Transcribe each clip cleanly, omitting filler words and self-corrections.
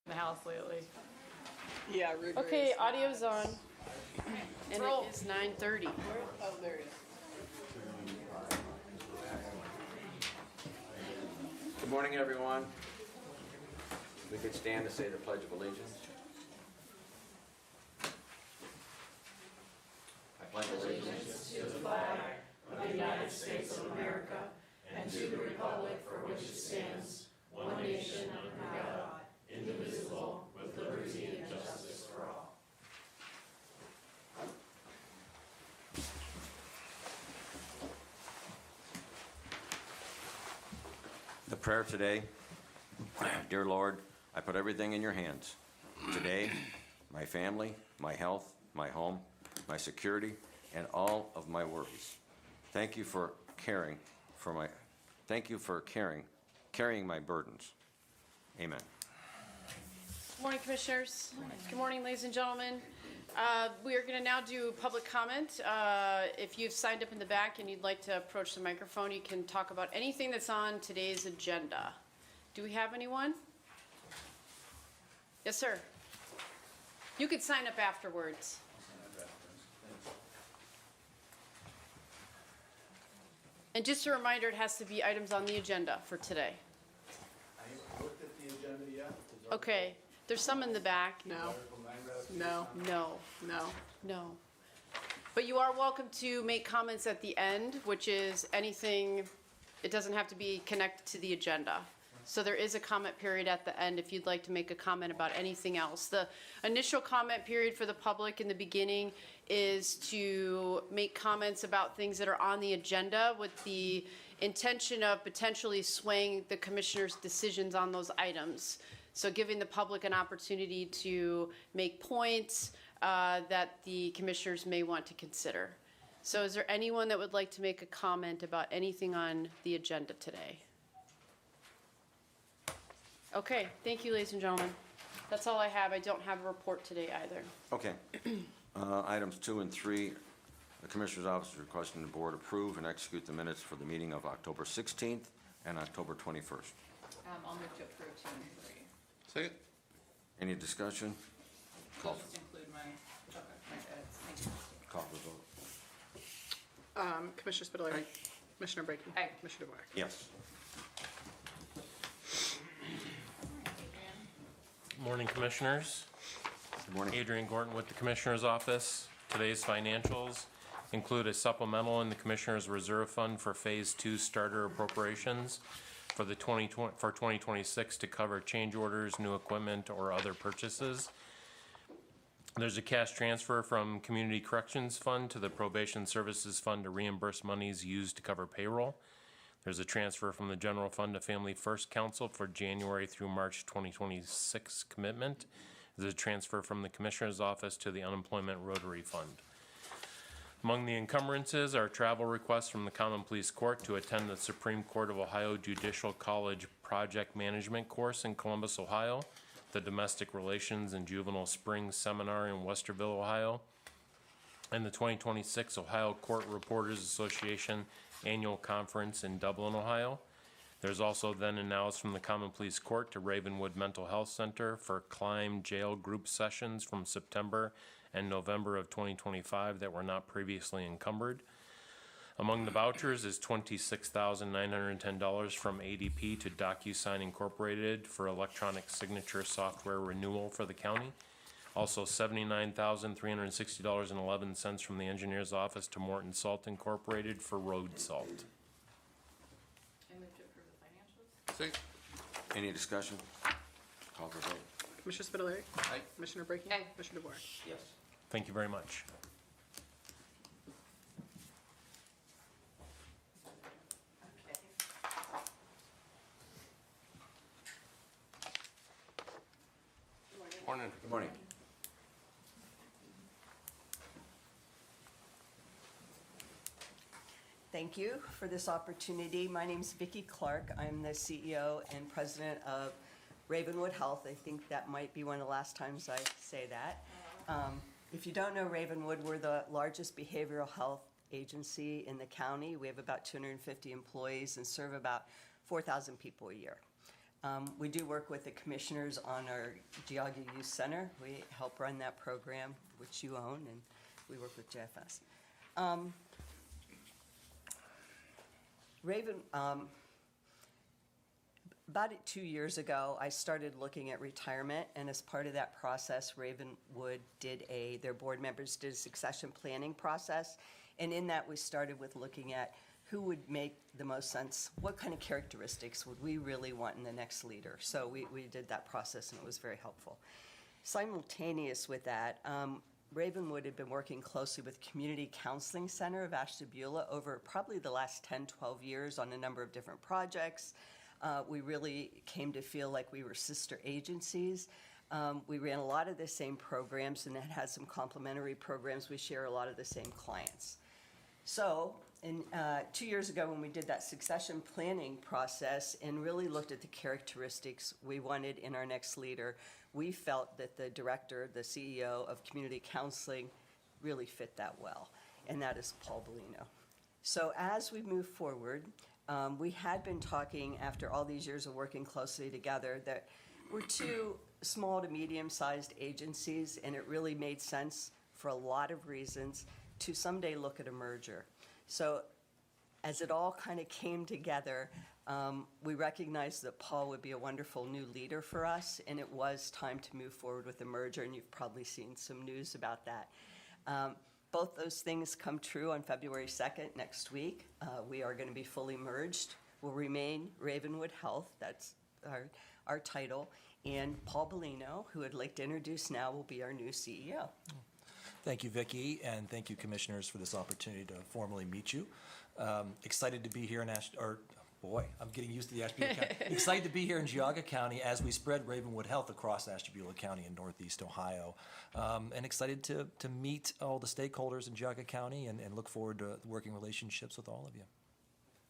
the house lately. Yeah, rigorous. Okay, audio's on. And Roll. it is 9:30. Oh, there it is. Good morning, everyone. We could stand to say the Pledge of Allegiance. I pledge allegiance to the flag of the United States of America and to the republic for which it stands, one nation under God, indivisible, with liberty and justice for all. The prayer today, dear Lord, I put everything in your hands. Today, my family, my health, my home, my security, and all of my worries. Thank you for carrying my burdens. Amen. Good morning, Commissioners. Good morning, ladies and gentlemen. We are going to now do public comment. If you've signed up in the back and you'd like to approach the microphone, you can talk about anything that's on today's agenda. Do we have anyone? Yes, sir. You could sign up afterwards. And just a reminder, it has to be items on the agenda for today. I haven't looked at the agenda yet. Is Okay, there's some in the back. No, Article 9 ratification? no, No, no. no. But you are welcome to make comments at the end, which is anything, it doesn't have to be connected to the agenda. So there is a comment period at the end if you'd like to make a comment about anything else. The initial comment period for the public in the beginning is to make comments about things that are on the agenda with the intention of potentially swaying the commissioner's decisions on those items. So giving the public an opportunity to make points that the commissioners may want to consider. So is there anyone that would like to make a comment about anything on the agenda today? Okay, thank you, ladies and gentlemen. That's all I have. I don't have a report today either. Okay. Items 2 and 3, the Commissioner's Office is requesting the Board approve and execute the minutes for the meeting of October 16th and October 21st. I'll move to approve 2 and 3. Second? Any discussion? I'll just include my edits. Thank you. Call for the vote. Commissioner Spitaleri. Aye. Commissioner Brackey. Aye. Commissioner DeWark. Yes. Morning, Commissioners. Good morning. Adrian Gorton with the Commissioner's Office. Today's financials include a supplemental in the Commissioner's Reserve Fund for Phase 2 starter appropriations for 2026 to cover change orders, new equipment, or other purchases. There's a cash transfer from Community Corrections Fund to the Probation Services Fund to reimburse monies used to cover payroll. There's a transfer from the General Fund to Family First Council for January through March 2026 commitment. There's a transfer from the Commissioner's Office to the Unemployment Rotary Fund. Among the encumbrances are travel requests from the Common Pleas Court to attend the Supreme Court of Ohio Judicial College Project Management course in Columbus, Ohio, the Domestic Relations and Juvenile Spring Seminar in Westerville, Ohio, and the 2026 Ohio Court Reporters Association Annual Conference in Dublin, Ohio. There's also then and nows from the Common Pleas Court to Ravenwood Mental Health Center for Climb Jail Group Sessions from September and November of 2025 that were not previously encumbered. Among the vouchers is $26,910 from ADP to DocuSign Incorporated for electronic signature software renewal for the county. Also $79,360.11 from the engineer's office to Morton Salt Incorporated for road salt. I move to approve the financials. Second? Any discussion? Call for vote. Commissioner Spitaleri. Aye. Commissioner Brackey. Aye. Commissioner DeWark. Yes. Thank you very much. Morning. Good morning. Thank you for this opportunity. My name is Vicki Clark. I'm the CEO and president of Ravenwood Health. I think that might be one of the last times I say that. If you don't know Ravenwood, we're the largest behavioral health agency in the county. We have about 250 employees and serve about 4,000 people a year. We do work with the commissioners on our Geauga Youth Center. We help run that program, which you own, and we work with JFS. Raven, about 2 years ago, I started looking at retirement, and as part of that process, Ravenwood their board members did a succession planning process, and in that, we started with looking at who would make the most sense, what kind of characteristics would we really want in the next leader? So we did that process, and it was very helpful. Simultaneous with that, Ravenwood had been working closely with Community Counseling Center of Ashtabula over probably the last 10, 12 years on a number of different projects. We really came to feel like we were sister agencies. We ran a lot of the same programs and it had some complementary programs. We share a lot of the same clients. So 2 years ago when we did that succession planning process and really looked at the characteristics we wanted in our next leader, we felt that the director, the CEO of community counseling really fit that well, and that is Paul Bellino. So as we move forward, we had been talking after all these years of working closely together that we're two small to medium-sized agencies, and it really made sense for a lot of reasons to someday look at a merger. So as it all kind of came together, we recognized that Paul would be a wonderful new leader for us, and it was time to move forward with the merger, and you've probably seen some news about that. Both those things come true on February 2nd, next week. We are going to be fully merged. We'll remain Ravenwood Health, that's our title, and Paul Bellino, who I'd like to introduce now, will be our new CEO. Thank you, Vicki, and thank you, commissioners, for this opportunity to formally meet you. Excited to be here in I'm getting used to the Ashtabula County. Excited to be here in Geauga County as we spread Ravenwood Health across Ashtabula County in Northeast Ohio. And excited to meet all the stakeholders in Geauga County and look forward to working relationships with all of you.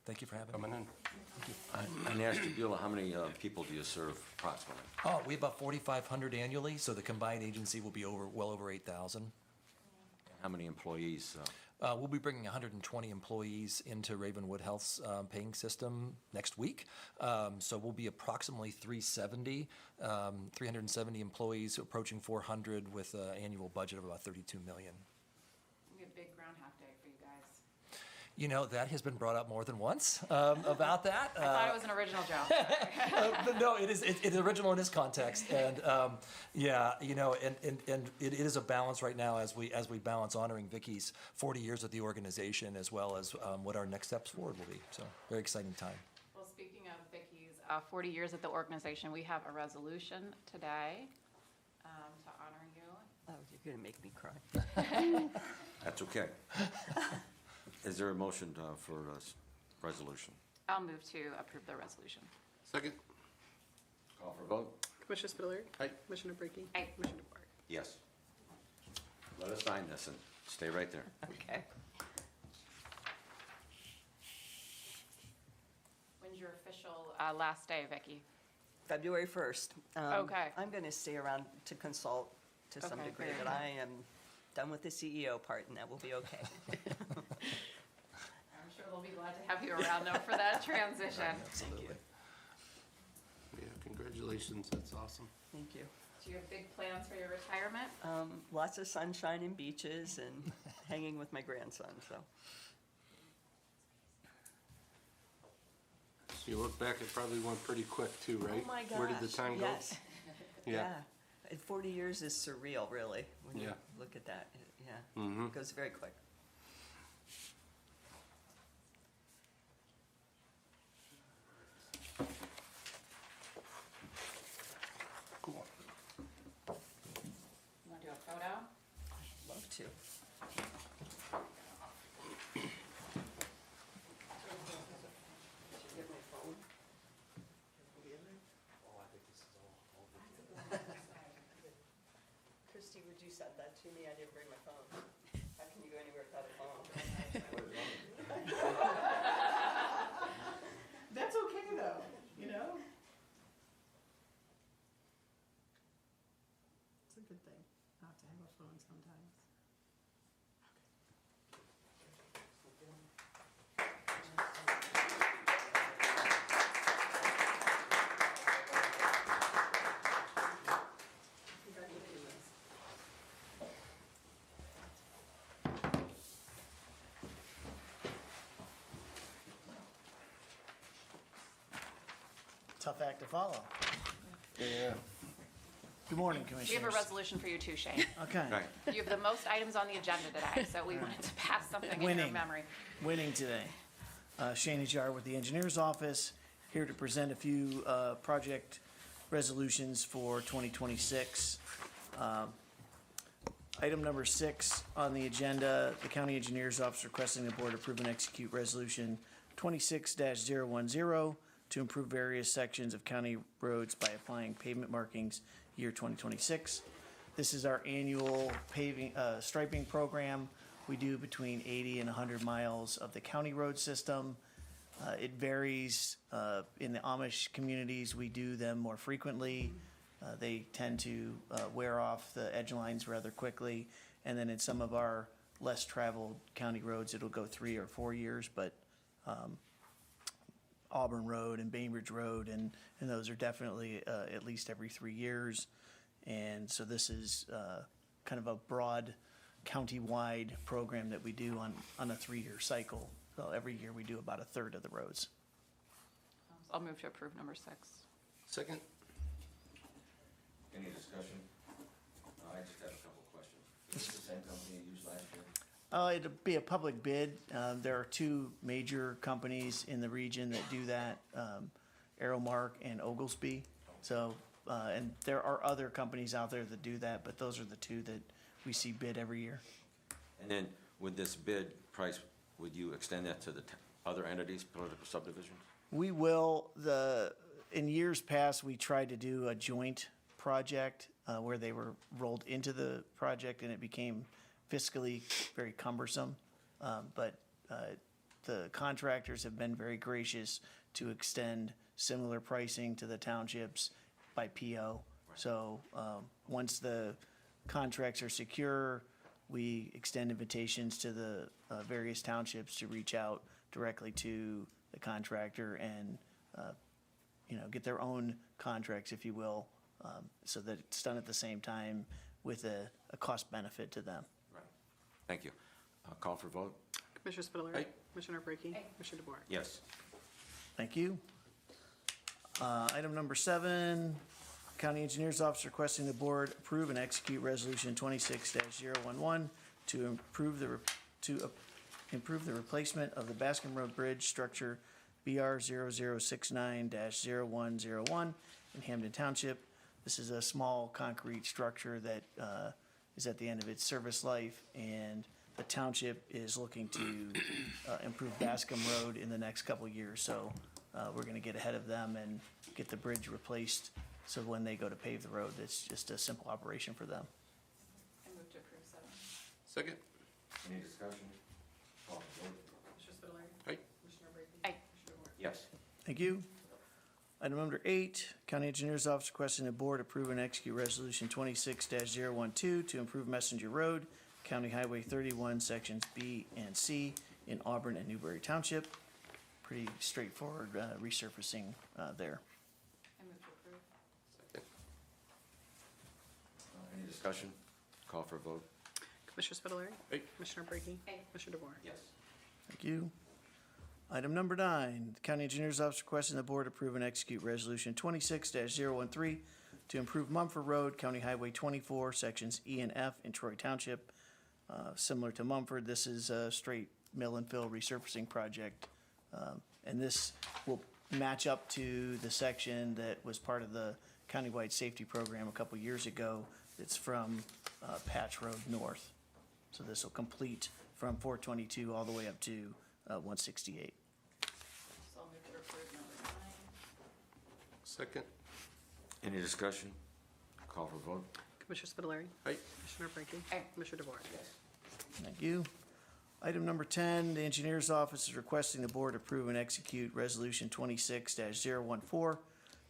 Thank you for having me. Coming in. In Ashtabula, how many people do you serve approximately? Oh, we have about 4,500 annually, so the combined agency will be well over 8,000. How many employees? We'll be bringing 120 employees into Ravenwood Health's paying system next week. So we'll be approximately 370 employees, approaching 400 with an annual budget of about $32 million. We have a big Groundhog Day for you guys. You know, that has been brought up more than once about that. I thought it was an original joke. No, it's original in this context, and yeah, you know, and it is a balance right now as we balance honoring Vicki's 40 years at the organization as well as what our next steps forward will be. So, very exciting time. Well, speaking of Vicki's 40 years at the organization, we have a resolution today to honor you. Oh, you're going to make me cry. That's okay. Is there a motion for this resolution? I'll move to approve the resolution. Second. Call for a vote? Commissioner Spitaleri. Aye. Commissioner Brackey. Aye. Commissioner DeBoer. Yes. Let us sign this and stay right there. Okay. When's your official last day, Vicki? February 1st. Okay. I'm going to stay around to consult to some Okay, degree, very but I am done with the CEO part, and that will be okay. I'm sure they'll be glad to have you around though for that transition. Absolutely. Yeah, congratulations. That's awesome. Thank you. Do you have big plans for your retirement? Lots of sunshine and beaches and hanging with my grandson, so. So you look back, it probably went pretty quick too, right? Oh my gosh. Where did the time go? Yes. Yeah. 40 years is surreal, really, when you Yeah. look at that. Yeah. Mm-hmm. It goes very quick. Cool. You want to do a photo? Love to. Christy, would you send that to me? I didn't bring my phone. How can you go anywhere without a phone? That's okay though, you know? It's a good thing not to have a phone sometimes. tough act to follow. Yeah. Good morning, We have a Commissioners. resolution for you too, Shane. Okay, Right. You have the most items on the agenda today, so we wanted to pass something in your Winning. memory. winning today. Shane Hajar with the Engineers Office, here to present a few project resolutions for 2026. Item number 6 on the agenda, the County Engineers Office requesting the Board approve and execute Resolution 26-010 to improve various sections of county roads by applying pavement markings year 2026. This is our annual paving, striping program. We do between 80 and 100 miles of the county road system. It varies. In the Amish communities, we do them more frequently. They tend to wear off the edge lines rather quickly. And then in some of our less traveled county roads, it'll go 3 or 4 years, but Auburn Road and Bainbridge Road, and those are definitely at least every 3 years. And so this is kind of a broad county-wide program that we do on a 3-year cycle. So every year we do about a third of the roads. I'll move to approve number 6. Second? Any discussion? I just have a couple of questions. Is this the same company you used last year? It'll be a public bid. There are 2 major companies in the region that do that, Aeromark and Oglesby. So, and there are other companies out there that do that, but those are the 2 that we see bid every year. And then with this bid price, would you extend that to the other entities, political subdivisions? We will. In years past, we tried to do a joint project where they were rolled into the project and it became fiscally very cumbersome. But the contractors have been very gracious to extend similar pricing to the townships by PO. So once the contracts are secure, we extend invitations to the various townships to reach out directly to the contractor and, get their own contracts, if you will, so that it's done at the same time with a cost benefit to them. Right. Thank you. Call for vote? Commissioner Spudler. Aye. Commissioner Brackey. Aye. Commissioner DeBoer. Yes. Thank you. Item number 7, County Engineers Office requesting the Board approve and execute Resolution 26-011 to improve the replacement of the Bascom Road Bridge structure BR 0069-0101 in Hamden Township. This is a small concrete structure that is at the end of its service life, and the township is looking to improve Bascom Road in the next couple of years. So we're going to get ahead of them and get the bridge replaced, so when they go to pave the road, it's just a simple operation for them. I move to approve 7. Second? Any discussion? Call for vote? Commissioner Spudler. Aye. Commissioner Brackey. Aye. Commissioner DeBoer. Yes. Thank you. Item number 8, County Engineers Office requesting the Board approve and execute Resolution 26-012 to improve Messenger Road, County Highway 31, Sections B and C in Auburn and Newberry Township. Pretty straightforward resurfacing there. I move to approve. Second? Any discussion? Call for vote? Commissioner Spudler. Aye. Commissioner Brackey. Aye. Commissioner DeBoer. Yes. Thank you. Item number 9, the County Engineers Office requesting the Board approve and execute Resolution 26-013 to improve Mumford Road, County Highway 24, Sections E and F in Troy Township. Similar to Mumford, this is a straight mill and fill resurfacing project. And this will match up to the section that was part of the countywide safety program a couple years ago. It's from Patch Road North. So this will complete from 422 all the way up to 168. So I'll move to approve number 9. Second? Any discussion? Call for vote? Commissioner Spudler. Aye. Commissioner Brackey. Aye. Commissioner DeBoer. Thank you. Item number 10, the Engineers Office is requesting the Board approve and execute Resolution 26-014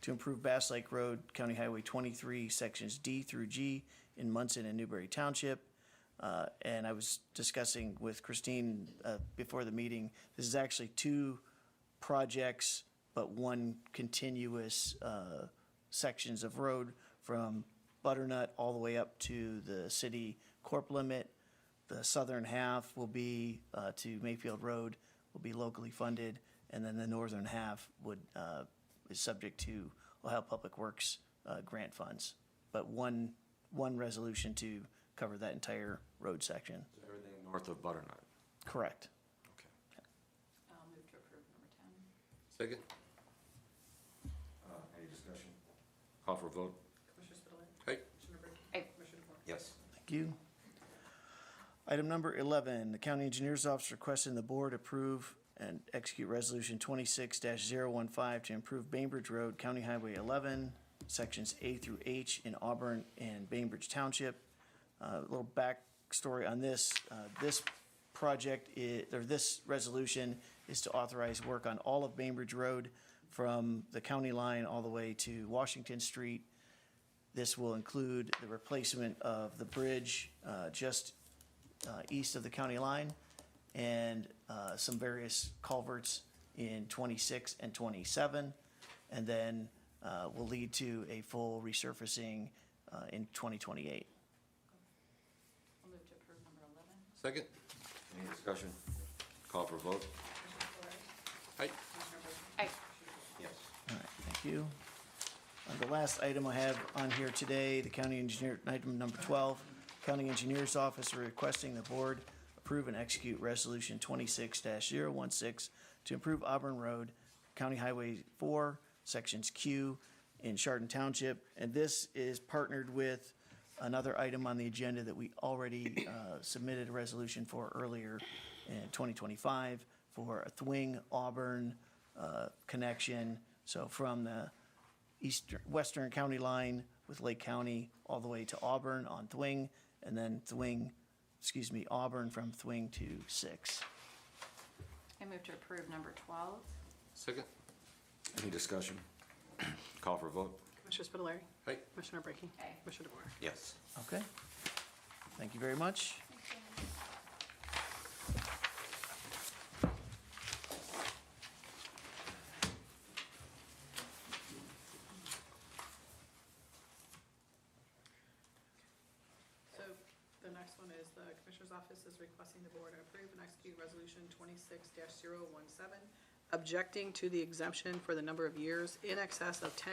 to improve Bass Lake Road, County Highway 23, Sections D through G in Munson and Newberry Township. And I was discussing with Christine before the meeting, this is actually 2 projects, but one continuous sections of road from Butternut all the way up to the city corp limit. The southern half will be to Mayfield Road, will be locally funded, and then the northern half would is subject to Ohio Public Works grant funds. But one resolution to cover that entire road section. Everything north of Butternut. Correct. Okay. I'll move to approve number 10. Second. Any discussion? Call for vote? Commissioner Spudler. Aye. Commissioner Brinkley. Aye. Commissioner DeBoer. Yes. Thank you. Item number 11, the County Engineer's Office requesting the board approve and execute Resolution 26-015 to improve Bainbridge Road, County Highway 11, sections A through H in Auburn and Bainbridge Township. A little backstory on this. This project, this resolution is to authorize work on all of Bainbridge Road from the county line all the way to Washington Street. This will include the replacement of the bridge just east of the county line and some various culverts in 26 and 27, and then will lead to a full resurfacing in 2028. I'll move to approve number 11. Second. Any discussion? Call for vote? Aye. Aye. Yes. All right, thank you. The last item I have on here today, the county engineer, item number 12, County Engineer's Office requesting the board approve and execute Resolution 26-016 to improve Auburn Road, County Highway 4, Sections Q in Chardon Township. And this is partnered with another item on the agenda that we already submitted a resolution for earlier in 2025 for a Thwing Auburn connection. So from the western county line with Lake County all the way to Auburn on Thwing, and then Auburn from Thwing to 6. I move to approve number 12. Second. Any discussion? Call for vote? Commissioner Spudler. Aye. Commissioner Brinkley. Aye. Commissioner DeBoer. Yes. Okay. Thank you very much. So the next one is the Commissioner's Office is requesting the board approve and execute Resolution 26-017, objecting to the exemption for the number of years in excess of 10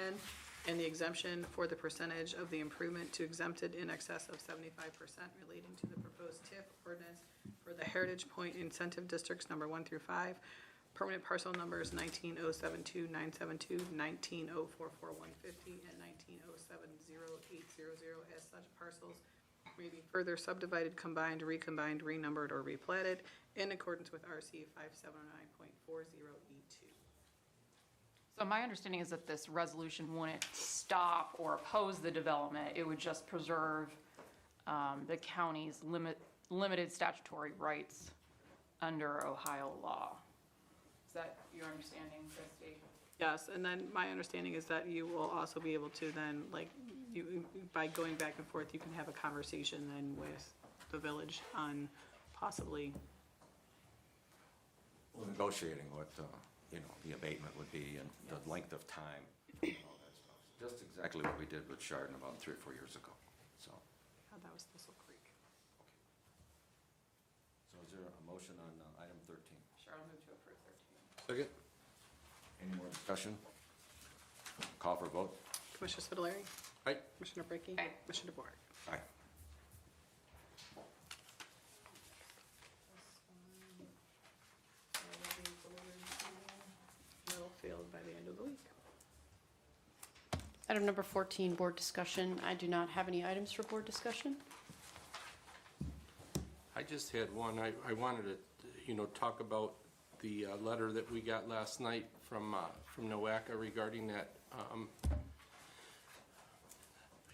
and the exemption for the percentage of the improvement to exempted in excess of 75% relating to the proposed TIF ordinance for the Heritage Point Incentive Districts number 1 through 5, permanent parcel numbers 19072972, 190445150, and 190700800 as such parcels may be further subdivided, combined, recombined, renumbered, or replatted in accordance with RC 5709.40E2. So my understanding is that this resolution wouldn't stop or oppose the development. It would just preserve the county's limited statutory rights under Ohio law. Is that your understanding, Christie? Yes, and then my understanding is that you will also be able to then, like, you, by going back and forth, you can have a conversation then with the village on possibly, Negotiating what, the abatement would be and the length of time and all that stuff. Just exactly what we did with Chardon about 3 or 4 years ago, so. that was Thistle Creek. So is there a motion on item 13? Sure, I'll move to approve 13. Second. Any more discussion? Call for vote? Commissioner Spudler. Aye. Commissioner Brinkley. Aye. Commissioner DeBoer. Aye. Middlefield by the end of the week. Item number 14, board discussion. I do not have any items for board discussion. I just had one. I wanted to, talk about the letter that we got last night from NOACA regarding that.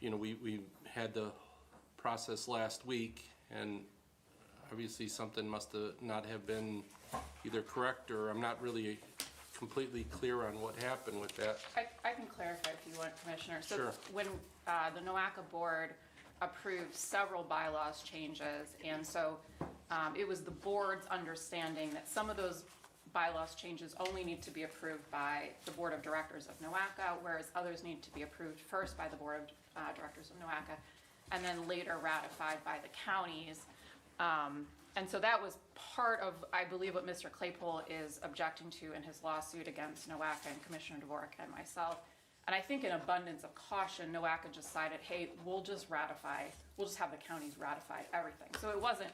We had the process last week, and obviously something must not have been either correct, or I'm not really completely clear on what happened with that. I can clarify if you want, Commissioner. So Sure. when the NOACA board approved several bylaws changes, and so it was the board's understanding that some of those bylaws changes only need to be approved by the board of directors of NOACA, whereas others need to be approved first by the board of directors of NOACA, and then later ratified by the counties. And so that was part of, I believe, what Mr. Claypool is objecting to in his lawsuit against NOACA and Commissioner Dvorak and myself. And I think in abundance of caution, NOACA decided, hey, we'll just have the counties ratify everything. So it wasn't,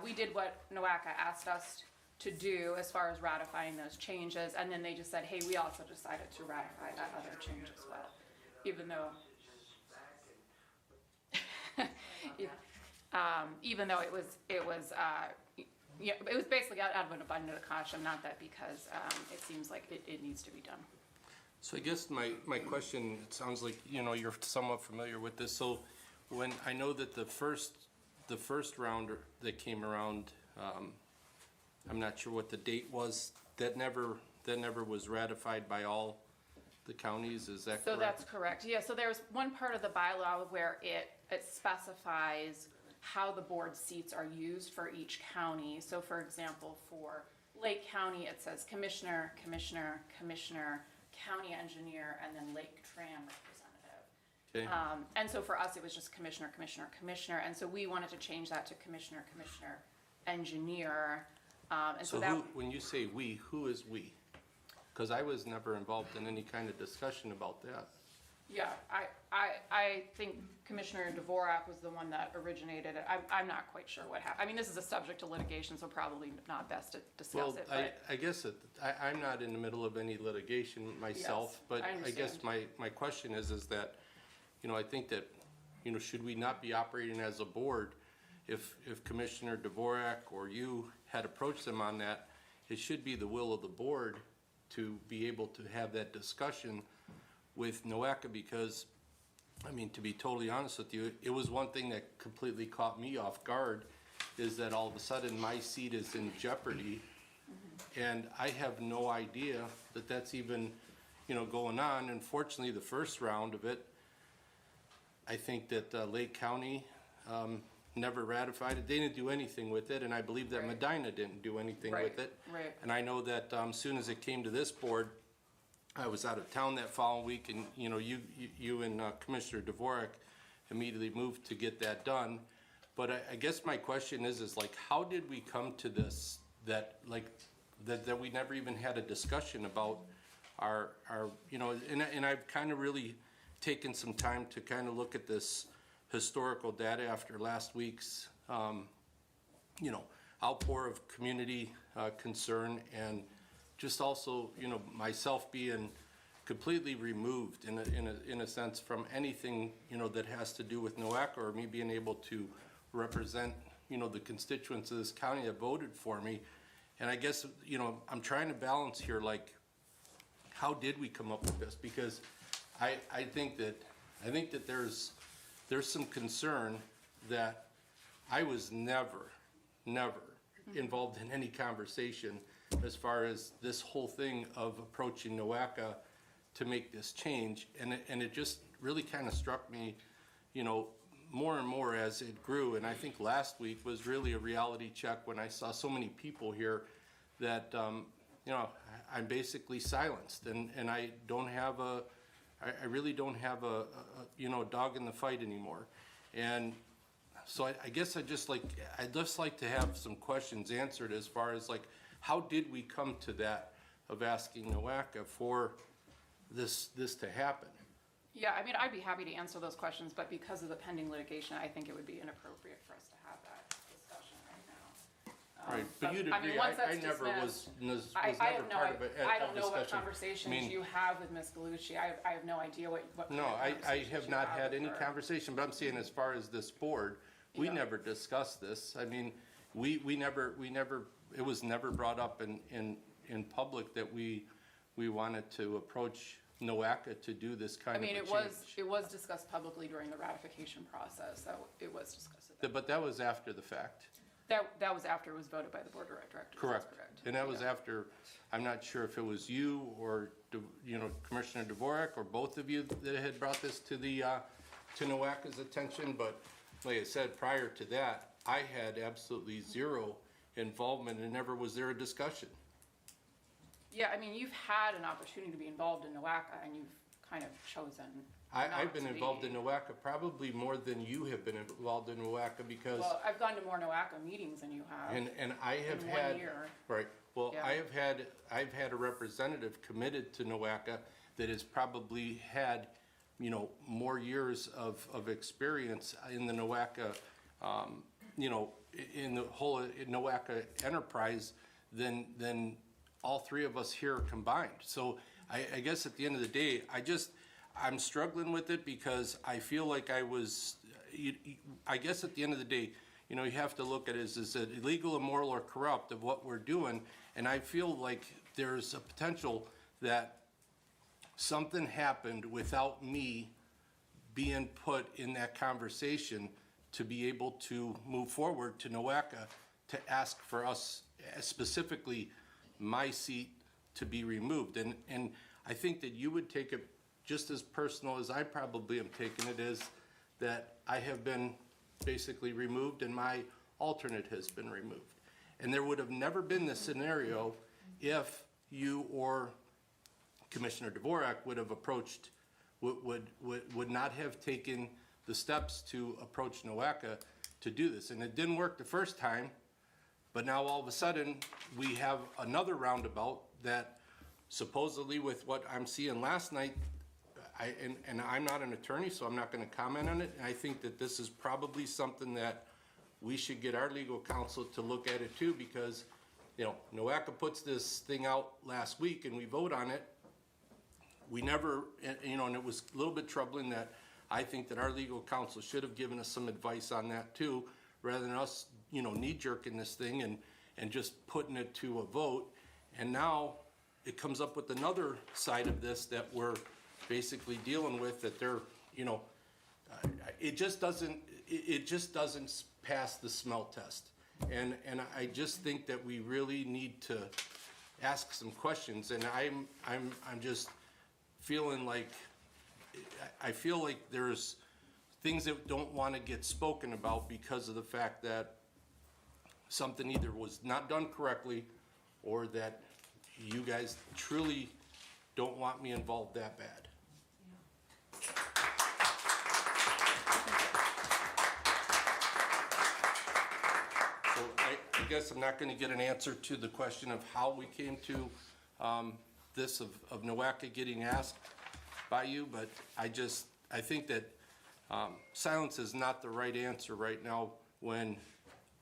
we did what NOACA asked us to do as far as ratifying those changes, and then they just said, hey, we also decided to ratify that other change as well, even though it was basically out of an abundance of caution, not that because it seems like it needs to be done. So I guess my question, it sounds like, you're somewhat familiar with this. So when, I know that the first round that came around, I'm not sure what the date was, that never was ratified by all the counties, is that correct? So that's correct, yeah, so there's one part of the bylaw where it specifies how the board seats are used for each county. So for example, for Lake County, it says commissioner, commissioner, commissioner, county engineer, and then Lake Tran representative. Okay. And so for us, it was just commissioner, commissioner, commissioner, and so we wanted to change that to commissioner, commissioner, engineer. And so that. When you say we, who is we? Because I was never involved in any kind of discussion about that. Yeah, I think Commissioner Dvorak was the one that originated it. I'm not quite sure what happened. I mean, this is a subject to litigation, so probably not best to discuss Well, it, but. I guess I'm not in the middle of any litigation myself, Yes, but I I guess my question is that, I think that, should we not be operating as a board? If Commissioner Dvorak or you had approached them on that, it should be the will of the board to be able to have that discussion with NOACA, because, I mean, to be totally honest with you, it was one thing that completely caught me off guard, is that all of a sudden my seat is in jeopardy, and I have no idea that that's even, going on. Unfortunately, the first round of it, I think that Lake County never ratified it. They didn't do anything with it, and I believe that Right. Medina didn't do anything Right, with it. right. And I know that as soon as it came to this board, I was out of town that following week, and you and Commissioner Dvorak immediately moved to get that done. But I guess my question is like, how did we come to this, that we never even had a discussion about our and I've kind of really taken some time to kind of look at this historical data after last week's outpour of community concern, and just also, myself being completely removed in a sense from anything, that has to do with NOACA, or me being able to represent, the constituents of this county that voted for me. And I guess, I'm trying to balance here, like, how did we come up with this? Because I think that there's some concern that I was never involved in any conversation as far as this whole thing of approaching NOACA to make this change. And it just really kind of struck me, more and more as it grew. And I think last week was really a reality check when I saw so many people here that, I'm basically silenced, and I don't have I really don't have a dog in the fight anymore. And so I guess I'd just like to have some questions answered as far as like, how did we come to that of asking NOACA for this to happen? Yeah, I mean, I'd be happy to answer those questions, but because of the pending litigation, I think it would be inappropriate for us to have that discussion right now. Right, but you'd I mean, agree, once that's I never dismissed, was I never have no, part of it, I don't of know what discussion. conversations I mean, you have with Ms. Galucci. I have no idea what kind No, of I conversations have you not had with any her. conversation, but I'm saying as far as this board, we Yeah. never discussed this. I mean, we never, it was never brought up in public that we wanted to approach NOACA to do this kind I of a mean, change. it was discussed publicly during the ratification process, so it was discussed at that. But that was after the fact. That was after it was voted by the board of directors. That's Correct. correct. And that was Yeah. after, I'm not sure if it was you or, Commissioner Dvorak or both of you that had brought this to to NOACA's attention, but like I said, prior to that, I had absolutely zero involvement, and never was there a discussion. Yeah, I mean, you've had an opportunity to be involved in NOACA, and you've kind of chosen I've been to involved be. in NOACA probably more than you have been involved in NOACA because, Well, I've gone to more NOACA meetings than you have. and I have in had. 1 year. Right, well, Yeah. I've had a representative committed to NOACA that has probably had, you know, more years of experience in the NOACA, you know, in the whole NOACA enterprise than all three of us here combined. So I guess at the end of the day, I'm struggling with it because I feel like I guess at the end of the day, you know, you have to look at it, is it illegal, immoral, or corrupt of what we're doing? And I feel like there's a potential that something happened without me being put in that conversation to be able to move forward to NOACA to ask for us, specifically my seat, to be removed. And I think that you would take it just as personal as I probably am taking it, is that I have been basically removed and my alternate has been removed. And there would have never been this scenario if you or Commissioner Dvorak would have approached, would not have taken the steps to approach NOACA to do this. And it didn't work the first time, but now all of a sudden, we have another roundabout that supposedly, with what I'm seeing last night, and I'm not an attorney, so I'm not gonna comment on it, and I think that this is probably something that we should get our legal counsel to look at it too, because, you know, NOACA puts this thing out last week and we vote on it. We never, you know, and it was a little bit troubling that I think that our legal counsel should have given us some advice on that too, rather than us, you know, knee-jerking this thing and just putting it to a vote. And now it comes up with another side of this that we're basically dealing with, that they're, you know, it just doesn't pass the smell test. And I just think that we really need to ask some questions. And I'm just feeling like, I feel like there's things that don't want to get spoken about because of the fact that something either was not done correctly, or that you guys truly don't want me involved that bad. So I guess I'm not going to get an answer to the question of how we came to this, of NOACA getting asked by you, but I think that silence is not the right answer right now, when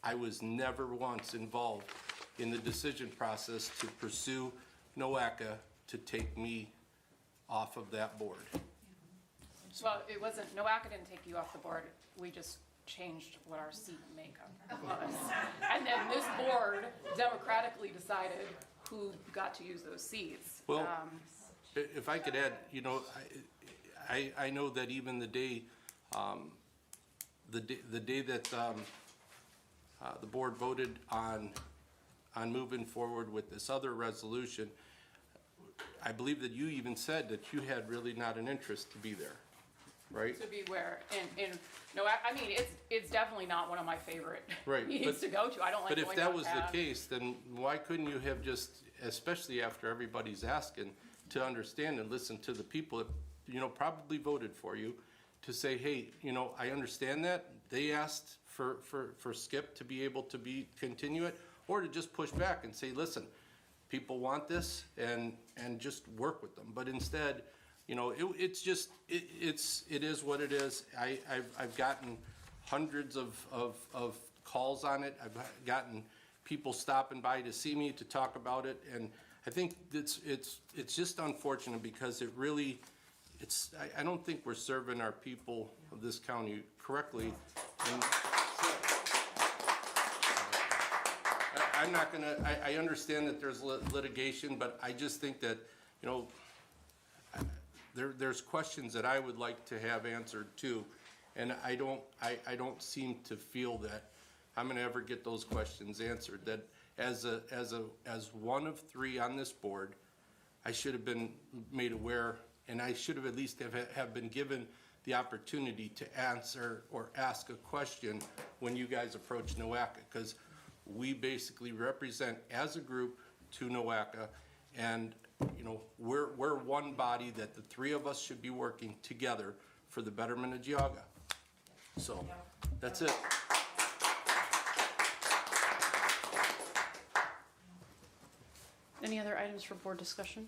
I was never once involved in the decision process to pursue NOACA to take me off of that board. Well, it wasn't, NOACA didn't take you off the board, we just changed what our seat makeup was. And then this board democratically decided who got to use those seats. Well, if I could add, you know, I know that even the day that the board voted on moving forward with this other resolution, I believe that you even said that you had really not an interest to be there, right? To be where, no, I mean, it's definitely not one of my favorite Right, meetings but- to go to. I don't like But going if that was downtown. the case, then why couldn't you have just, especially after everybody's asking, to understand and listen to the people that, you know, probably voted for you, to say, hey, you know, I understand that, they asked for Skip to be able to continue it, or to just push back and say, listen, people want this, and just work with them. But instead, you know, it is what it is. I've gotten hundreds of calls on it. I've gotten people stopping by to see me, to talk about it, and I think it's just unfortunate, because it really, I don't think we're serving our people of this county correctly. And I'm not gonna, I understand that there's litigation, but I just think that, you know, there's questions that I would like to have answered too. And I don't seem to feel that I'm gonna ever get those questions answered. That as one of three on this board, I should have been made aware, and I should have at least have been given the opportunity to answer or ask a question when you guys approach NOACA, because we basically represent as a group to NOACA, and you know, we're one body, that the three of us should be working together for the betterment of Geauga. So, that's it. Any other items for board discussion?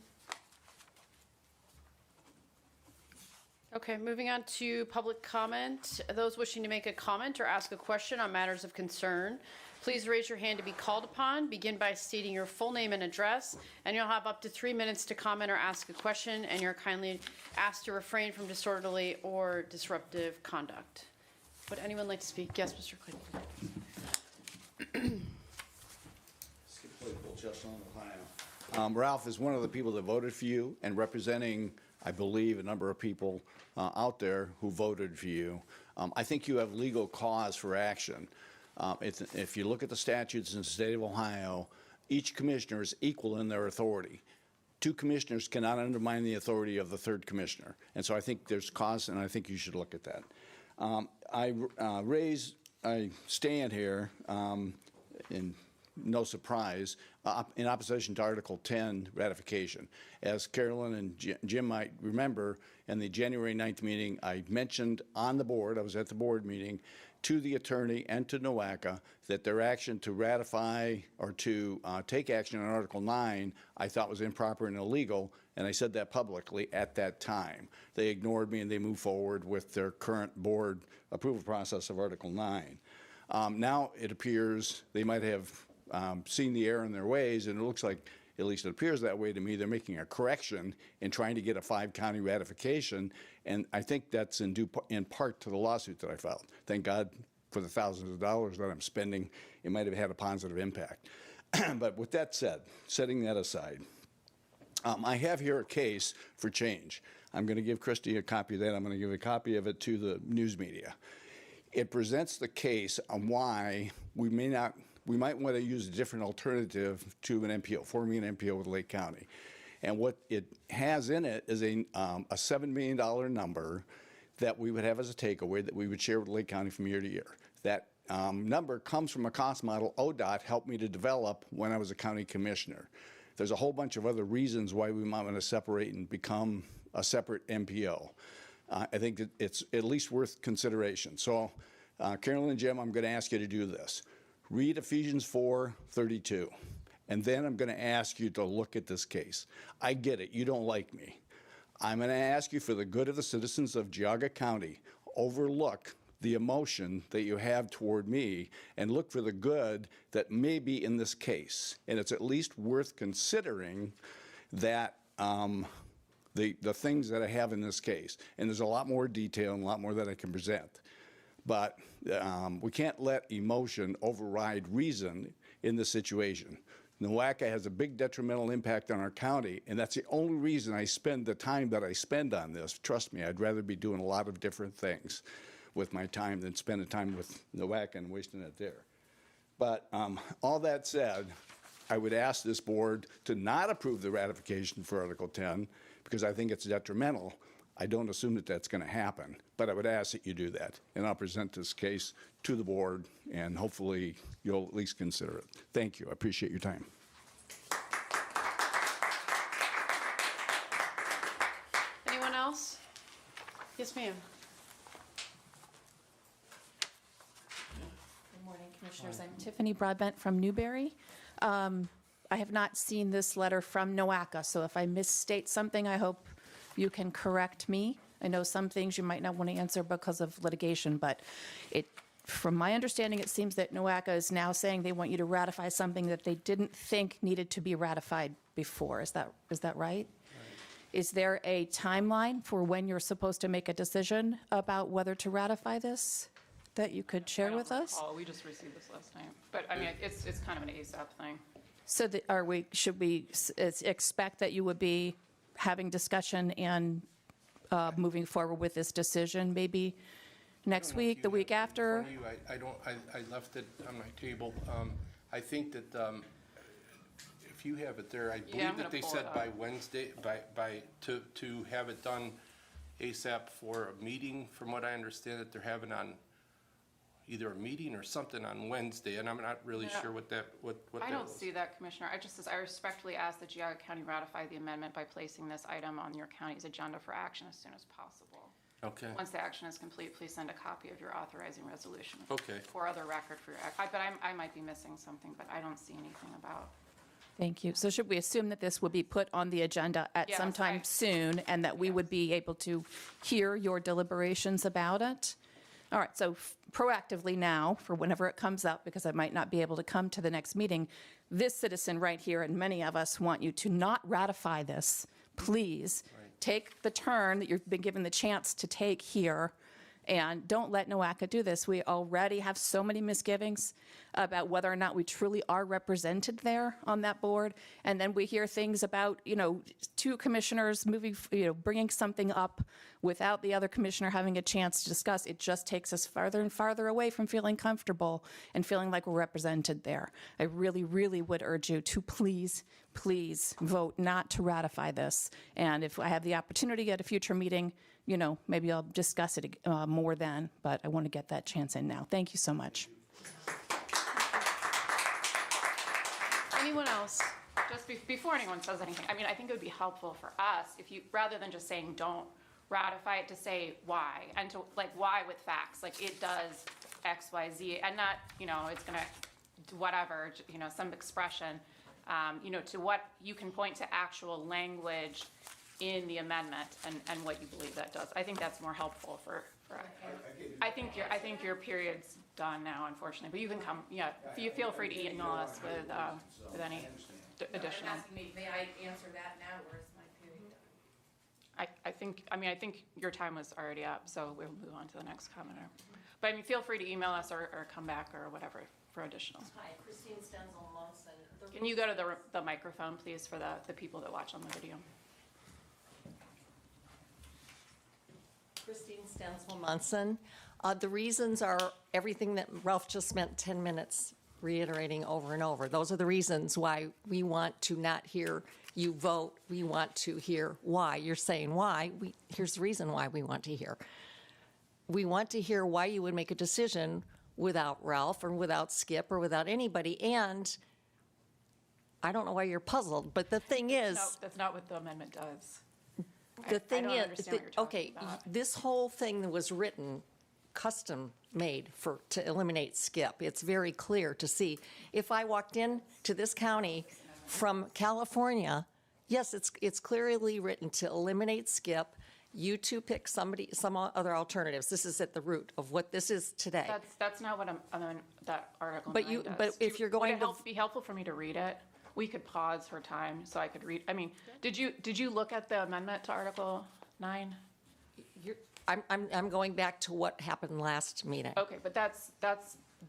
Okay, moving on to public comment. Those wishing to make a comment or ask a question on matters of concern, please raise your hand to be called upon. Begin by stating your full name and address, and you'll have up to 3 minutes to comment or ask a question, and you're kindly asked to refrain from disorderly or disruptive conduct. Would anyone like to speak? Yes, Mr. Clayton. Skip Claypool, Chestnut, Ohio. Ralph is one of the people that voted for you and representing, I believe, a number of people out there who voted for you. I think you have legal cause for action. If you look at the statutes in the state of Ohio, each commissioner is equal in their authority. 2 commissioners cannot undermine the authority of the 3rd commissioner. And so I think there's cause, and I think you should look at that. I stand here in no surprise, in opposition to Article 10 ratification. As Carolyn and Jim might remember, in the January 9th meeting, I mentioned on the board, I was at the board meeting, to the attorney and to NOACA that their action to ratify or to take action on Article 9 I thought was improper and illegal, and I said that publicly at that time. They ignored me and they moved forward with their current board approval process of Article 9. Now it appears they might have seen the error in their ways, and it looks like, at least it appears that way to me, they're making a correction in trying to get a 5-county ratification, and I think that's in part to the lawsuit that I filed. Thank God for the thousands of dollars that I'm spending. It might have had a positive impact. But with that said, setting that aside, I have here a case for change. I'm going to give Christy a copy of that. I'm going to give a copy of it to the news media. It presents the case on why we might want to use a different alternative to an MPO, forming an MPO with Lake County. And what it has in it is a $7 million number that we would have as a takeaway that we would share with Lake County from year to year. That number comes from a cost model ODOT helped me to develop when I was a county commissioner. There's a whole bunch of other reasons why we might want to separate and become a separate MPO. I think that it's at least worth consideration. So, Carolyn and Jim, I'm going to ask you to do this. Read Ephesians 4:32, and then I'm going to ask you to look at this case. I get it. You don't like me. I'm going to ask you for the good of the citizens of Geauga County, overlook the emotion that you have toward me and look for the good that may be in this case. And it's at least worth considering that the things that I have in this case. And there's a lot more detail and a lot more that I can present. But we can't let emotion override reason in this situation. NOACA has a big detrimental impact on our county, and that's the only reason I spend the time that I spend on this. Trust me, I'd rather be doing a lot of different things with my time than spending time with NOACA and wasting it there. But all that said, I would ask this board to not approve the ratification for Article 10 because I think it's detrimental. I don't assume that that's going to happen, but I would ask that you do that. And I'll present this case to the board, and hopefully you'll at least consider it. Thank you. I appreciate your time. Anyone else? Yes, ma'am. Good morning, Commissioners. I'm Tiffany Broadbent from Newberry. I have not seen this letter from NOACA, so if I misstate something, I hope you can correct me. I know some things you might not want to answer because of litigation, but from my understanding, it seems that NOACA is now saying they want you to ratify something that they didn't think needed to be ratified before. Is that right? Is there a timeline for when you're supposed to make a decision about whether to ratify this that you could share with us? Oh, we just received this last night. But, I mean, it's kind of an ASAP thing. So should we expect that you would be having discussion and moving forward with this decision maybe next week, the week after? I left it on my table. I think that if you have it there, I believe that they said by Wednesday, to have it done ASAP for a meeting, from what I understand that they're having on, either a meeting or something on Wednesday, and I'm not really Yeah. sure what that was. I don't see that, Commissioner. I respectfully ask that Geauga County ratify the amendment by placing this item on your county's agenda for action as soon as possible. Okay, Once the action is complete, please send a copy of your authorizing resolution. Okay. For other record for your, but I might be missing something, but I don't see anything about. Thank you. So should we assume that this will be put on the agenda at some Yes, time soon, and that we would be able to hear your deliberations about it? All right, so proactively now, for whenever it comes up, because I might not be able to come to the next meeting, this citizen right here, and many of us want you to not ratify this. Please, take the turn that you've been given the chance to take here, and don't let NOACA do this. We already have so many misgivings about whether or not we truly are represented there on that board. And then we hear things about, two commissioners bringing something up without the other commissioner having a chance to discuss. It just takes us farther and farther away from feeling comfortable and feeling like we're represented there. I really, really would urge you to please vote not to ratify this. And if I have the opportunity at a future meeting, maybe I'll discuss it more then, but I want to get that chance in now. Thank you so much. Anyone else? Just before anyone says anything, I think it would be helpful for us if you, rather than just saying don't ratify it, to say why, and to, why with facts, it does X, Y, Z, and not, it's gonna, whatever, some expression, to what you can point to actual language in the amendment and what you believe that does. I think that's more helpful for I think your period's done now, unfortunately, but you can come, you feel free to email us with any additional. May I answer that now, or is my period done? I think your time was already up, so we'll move on to the next commenter. But feel free to email us or come back or whatever for additional. Hi, Christine Stenzel-Munson. Can you go to the microphone, please, for the people that watch on the video? Christine Stenzel-Munson. The reasons are everything that Ralph just spent 10 minutes reiterating over and over. Those are the reasons why we want to not hear you vote. We want to hear why. You're saying why. Here's the reason why we want to hear. We want to hear why you would make a decision without Ralph or without Skip or without anybody. And I don't know why you're puzzled, but the thing is... No, that's not what the amendment does. The thing I don't is, understand what you're talking about. this whole thing that was written, custom made to eliminate Skip. It's very clear to see. If I walked in to this county from California, yes, it's clearly written to eliminate Skip. You two pick some other alternatives. This is at the root of what this is today. That's not what that Article But 9 does. but if you're going to Would it be helpful for me to read it? We could pause for time so I could read. Did you look at the amendment to Article 9? I'm going back to what happened last meeting. Okay, but that's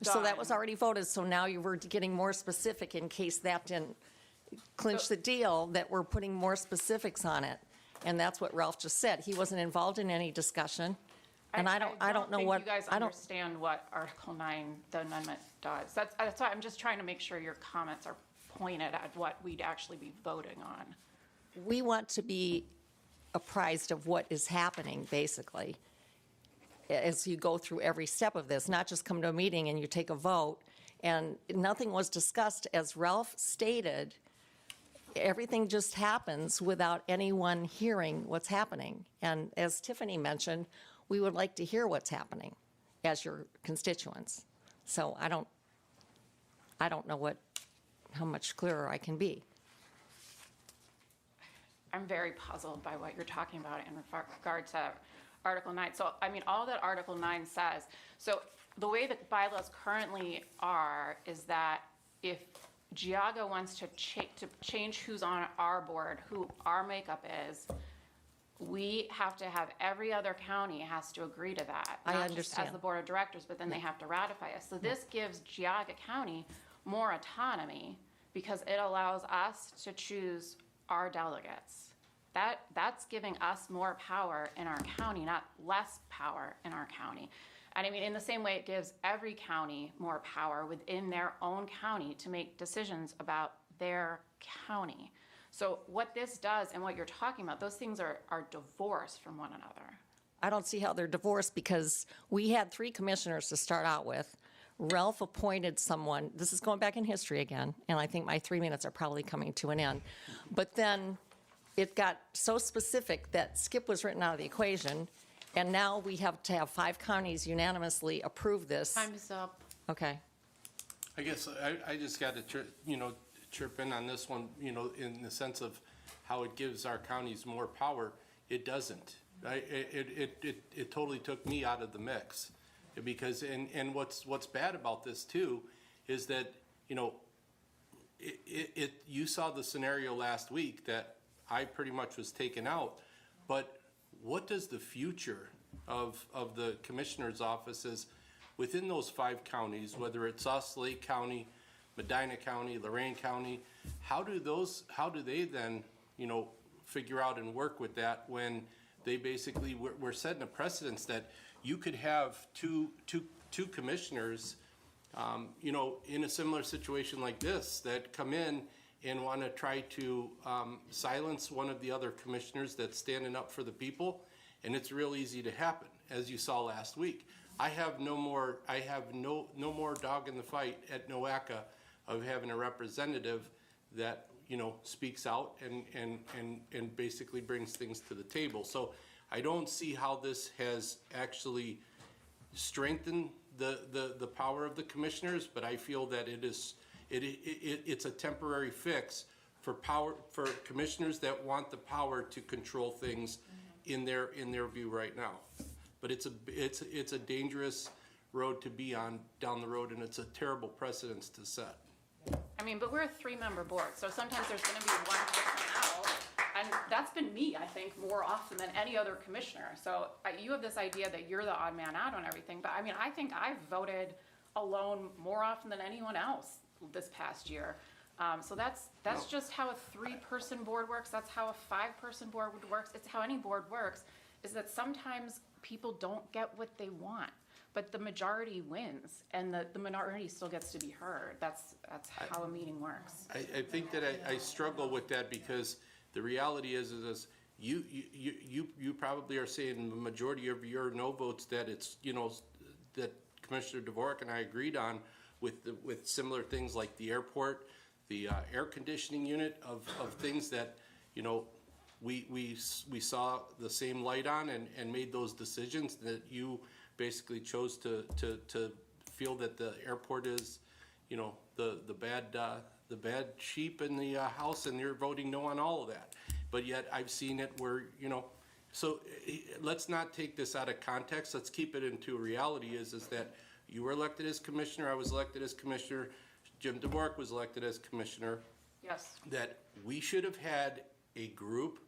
So that was done. already voted, so now you were getting more specific in case that didn't clinch the deal, that we're putting more specifics on it. And that's what Ralph just said. He wasn't involved in any discussion. And I don't know what. think you guys understand what Article 9, the amendment does. That's why I'm just trying to make sure your comments are pointed at what we'd actually be voting on. We want to be apprised of what is happening, basically, as you go through every step of this, not just come to a meeting and you take a vote. And nothing was discussed, as Ralph stated. Everything just happens without anyone hearing what's happening. And as Tiffany mentioned, we would like to hear what's happening as your constituents. So I don't know how much clearer I can be. I'm very puzzled by what you're talking about in regard to Article 9. So, all that Article 9 says, so the way that bylaws currently are is that if Geauga wants to change who's on our board, who our makeup is, we have to have, every other county has to agree to that. I Not just understand. as the board of directors, but then they have to ratify us. So this gives Geauga County more autonomy because it allows us to choose our delegates. That's giving us more power in our county, not less power in our county. And in the same way, it gives every county more power within their own county to make decisions about their county. So what this does and what you're talking about, those things are divorced from one another. I don't see how they're divorced because we had 3 commissioners to start out with. Ralph appointed someone, this is going back in history again, and I think my 3 minutes are probably coming to an end. But then it got so specific that Skip was written out of the equation, and now we have to have 5 counties unanimously approve this. Time is up. Okay. I guess I just got to, chirp in on this one, in the sense of how it gives our counties more power. It doesn't. It totally took me out of the mix. Because, and what's bad about this too, is that, you saw the scenario last week that I pretty much was taken out. But what does the future of the commissioner's offices within those 5 counties, whether it's us, Lake County, Medina County, Lorain County, how do they then, figure out and work with that when they basically, we're setting a precedence that you could have two commissioners, in a similar situation like this that come in and want to try to silence one of the other commissioners that's standing up for the people, and it's real easy to happen, as you saw last week. I have no more dog in the fight at NOACA of having a representative that speaks out and basically brings things to the table. So I don't see how this has actually strengthened the power of the commissioners, but I feel that it's a temporary fix for commissioners that want the power to control things in their view right now. But it's a dangerous road to be on down the road, and it's a terrible precedence to set. I mean, but we're a 3-member board, so sometimes there's gonna be one person out, and that's been me, I think, more often than any other commissioner. So you have this idea that you're the odd man out on everything, but I mean, I think I've voted alone more often than anyone else this past year. So that's just how a 3-person board works. That's how a 5-person board works. It's how any board works, is that sometimes people don't get what they want, but the majority wins, and the minority still gets to be heard. That's how a meeting works. I think that I struggle with that because the reality is you probably are saying the majority of your no votes that it's, that Commissioner Dvorak and I agreed on with similar things like the airport, the air conditioning unit of things that, we saw the same light on and made those decisions that you basically chose to feel that the airport is, the bad sheep in the house, and you're voting no on all of that. But yet I've seen it where, so let's not take this out of context. Let's keep it into reality is that you were elected as commissioner, I was elected as commissioner, Jim Dvorak was elected as commissioner. Yes. That we should have had a group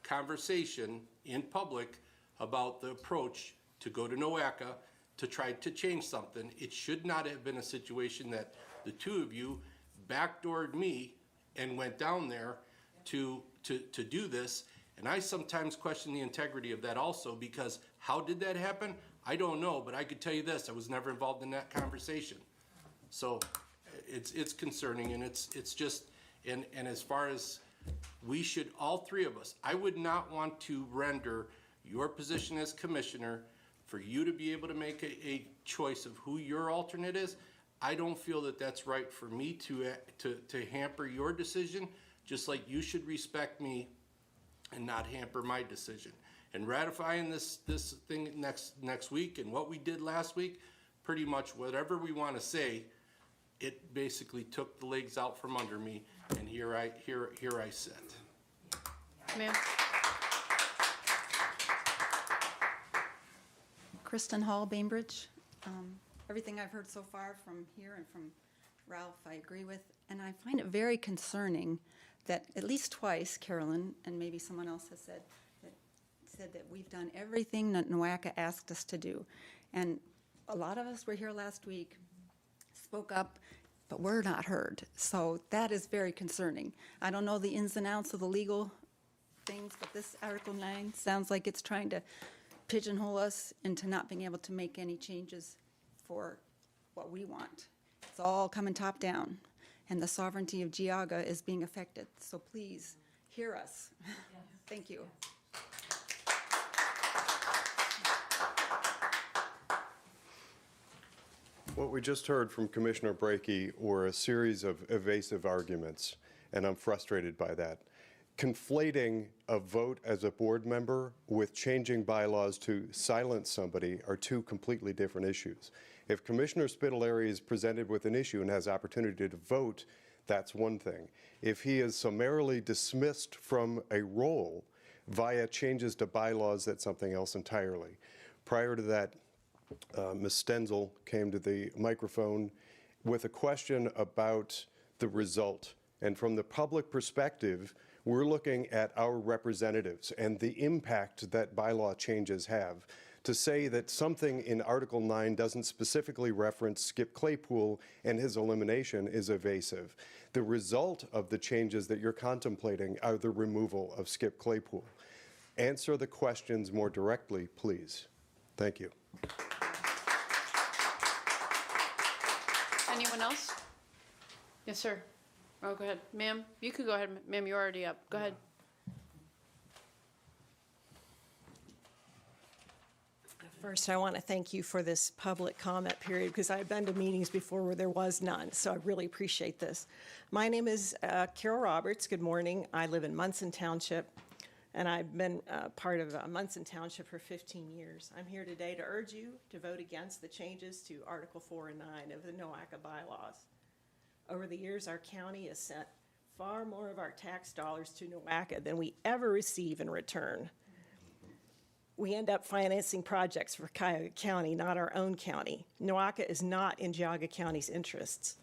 conversation in public about the approach to go to NOACA to try to change something. It should not have been a situation that the 2 of you backdoored me and went down there to do this. And I sometimes question the integrity of that also, because how did that happen? I don't know, but I could tell you this, I was never involved in that conversation. So it's concerning, and it's just, and as far as we should, all 3 of us, I would not want to render your position as commissioner for you to be able to make a choice of who your alternate is. I don't feel that that's right for me to hamper your decision, just like you should respect me and not hamper my decision. And ratifying this thing next week and what we did last week, pretty much whatever we want to say, it basically took the legs out from under me, and here I sit. Ma'am? Kristen Hall, Bainbridge. Everything I've heard so far from here and from Ralph, I agree with. And I find it very concerning that at least twice, Carolyn, and maybe someone else has said that we've done everything that NOACA asked us to do. And a lot of us were here last week, spoke up, but we're not heard. So that is very concerning. I don't know the ins and outs of the legal things, but this Article 9 sounds like it's trying to pigeonhole us into not being able to make any changes for what we want. It's all coming top down, and the sovereignty of Geauga is being affected. So please, hear us. Thank you. What we just heard from Commissioner Brackey were a series of evasive arguments, and I'm frustrated by that. Conflating a vote as a board member with changing bylaws to silence somebody are two completely different issues. If Commissioner Spitaleri is presented with an issue and has opportunity to vote, that's one thing. If he is summarily dismissed from a role via changes to bylaws, that's something else entirely. Prior to that, Ms. Stenzel came to the microphone with a question about the result. And from the public perspective, we're looking at our representatives and the impact that bylaw changes have. To say that something in Article 9 doesn't specifically reference Skip Claypool and his elimination is evasive. The result of the changes that you're contemplating are the removal of Skip Claypool. Answer the questions more directly, please. Thank you. Anyone else? Yes, sir. Oh, go ahead. Ma'am, you could go ahead. Ma'am, you're already up. Go ahead. First, I want to thank you for this public comment period because I've been to meetings before where there was none, so I really appreciate this. My name is Carol Roberts. Good morning. I live in Munson Township, and I've been part of Munson Township for 15 years. I'm here today to urge you to vote against the changes to Article 4 and 9 of the NOACA bylaws. Over the years, our county has sent far more of our tax dollars to NOACA than we ever receive in return. We end up financing projects for Geauga County, not our own county. NOACA is not in Geauga County's interests.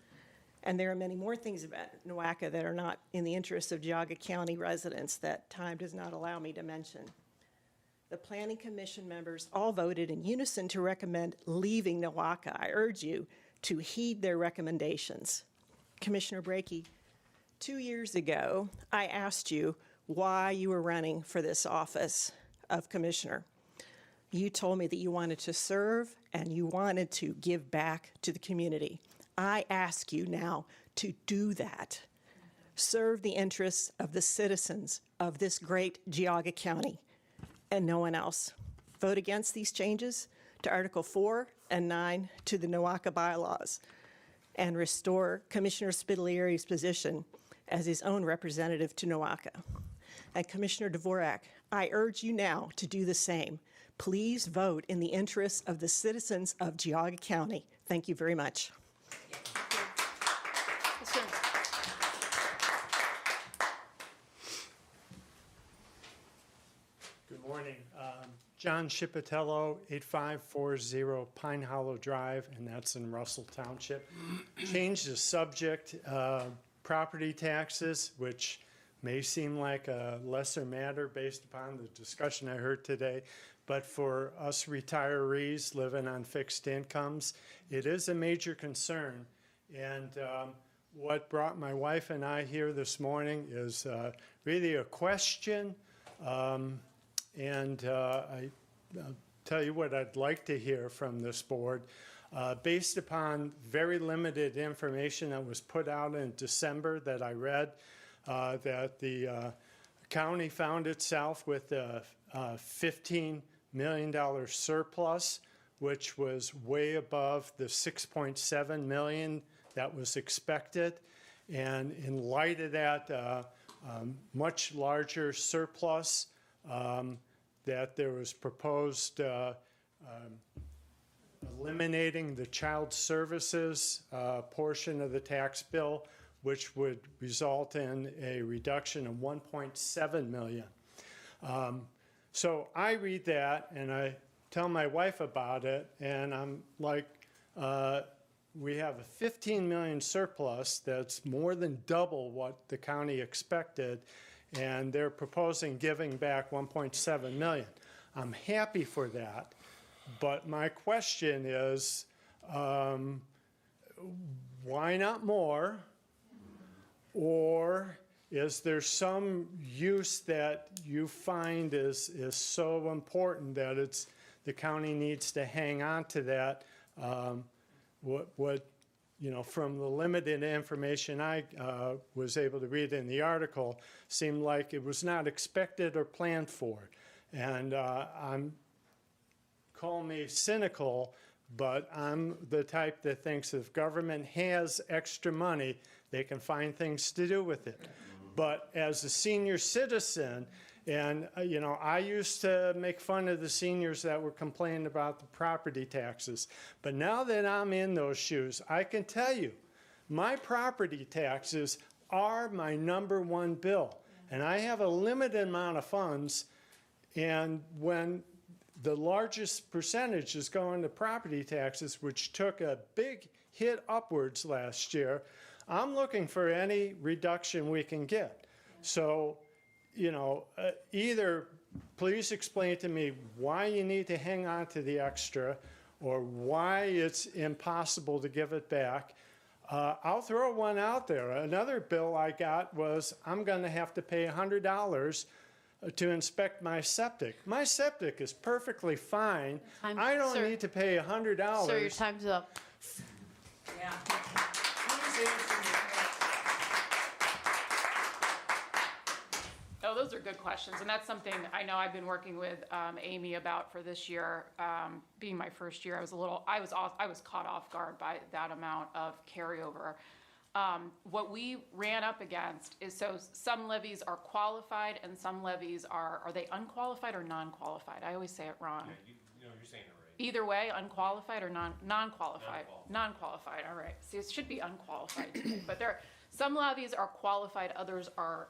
And there are many more things about NOACA that are not in the interests of Geauga County residents that time does not allow me to mention. The Planning Commission members all voted in unison to recommend leaving NOACA. I urge you to heed their recommendations. Commissioner Brackey, 2 years ago, I asked you why you were running for this office of commissioner. You told me that you wanted to serve and you wanted to give back to the community. I ask you now to do that. Serve the interests of the citizens of this great Geauga County and no one else. Vote against these changes to Article 4 and 9 to the NOACA bylaws and restore Commissioner Spitaleri's position as his own representative to NOACA. And Commissioner Dvorak, I urge you now to do the same. Please vote in the interests of the citizens of Geauga County. Thank you very much. Yes, sir. Good morning. John Shipatello, 8540 Pine Hollow Drive, and that's in Russell Township. Change the subject, property taxes, which may seem like a lesser matter based upon the discussion I heard today, but for us retirees living on fixed incomes, it is a major concern. And what brought my wife and I here this morning is really a question. I'll tell you what I'd like to hear from this board. Based upon very limited information that was put out in December that I read, that the county found itself with a $15 million surplus, which was way above the $6.7 million that was expected. And in light of that much larger surplus, that there was proposed eliminating the child services portion of the tax bill, which would result in a reduction of $1.7 million. So I read that and I tell my wife about it, and I'm like, we have a $15 million surplus that's more than double what the county expected, and they're proposing giving back $1.7 million. I'm happy for that, but my question is, why not more? Or is there some use that you find is so important that the county needs to hang on to that? From the limited information I was able to read in the article, seemed like it was not expected or planned for. And call me cynical, but I'm the type that thinks if government has extra money, they can find things to do with it. But as a senior citizen, and, I used to make fun of the seniors that were complaining about the property taxes. But now that I'm in those shoes, I can tell you, my property taxes are my number one bill. And I have a limited amount of funds, and when the largest percentage is going to property taxes, which took a big hit upwards last year, I'm looking for any reduction we can get. So, either please explain to me why you need to hang on to the extra or why it's impossible to give it back. I'll throw one out there. Another bill I got was I'm going to have to pay $100 to inspect my septic. My septic is perfectly fine. I don't need to pay $100. Sir, your time's up. Oh, those are good questions, and that's something I know I've been working with Amy about for this year. Being my first year, I was caught off guard by that amount of carryover. What we ran up against is, so some levies are qualified and some levies are they unqualified or non-qualified? I always say it wrong. You're saying it right. Either way, unqualified or non-qualified? Non-qualified, all right. See, it should be unqualified today, but some levies are qualified, others are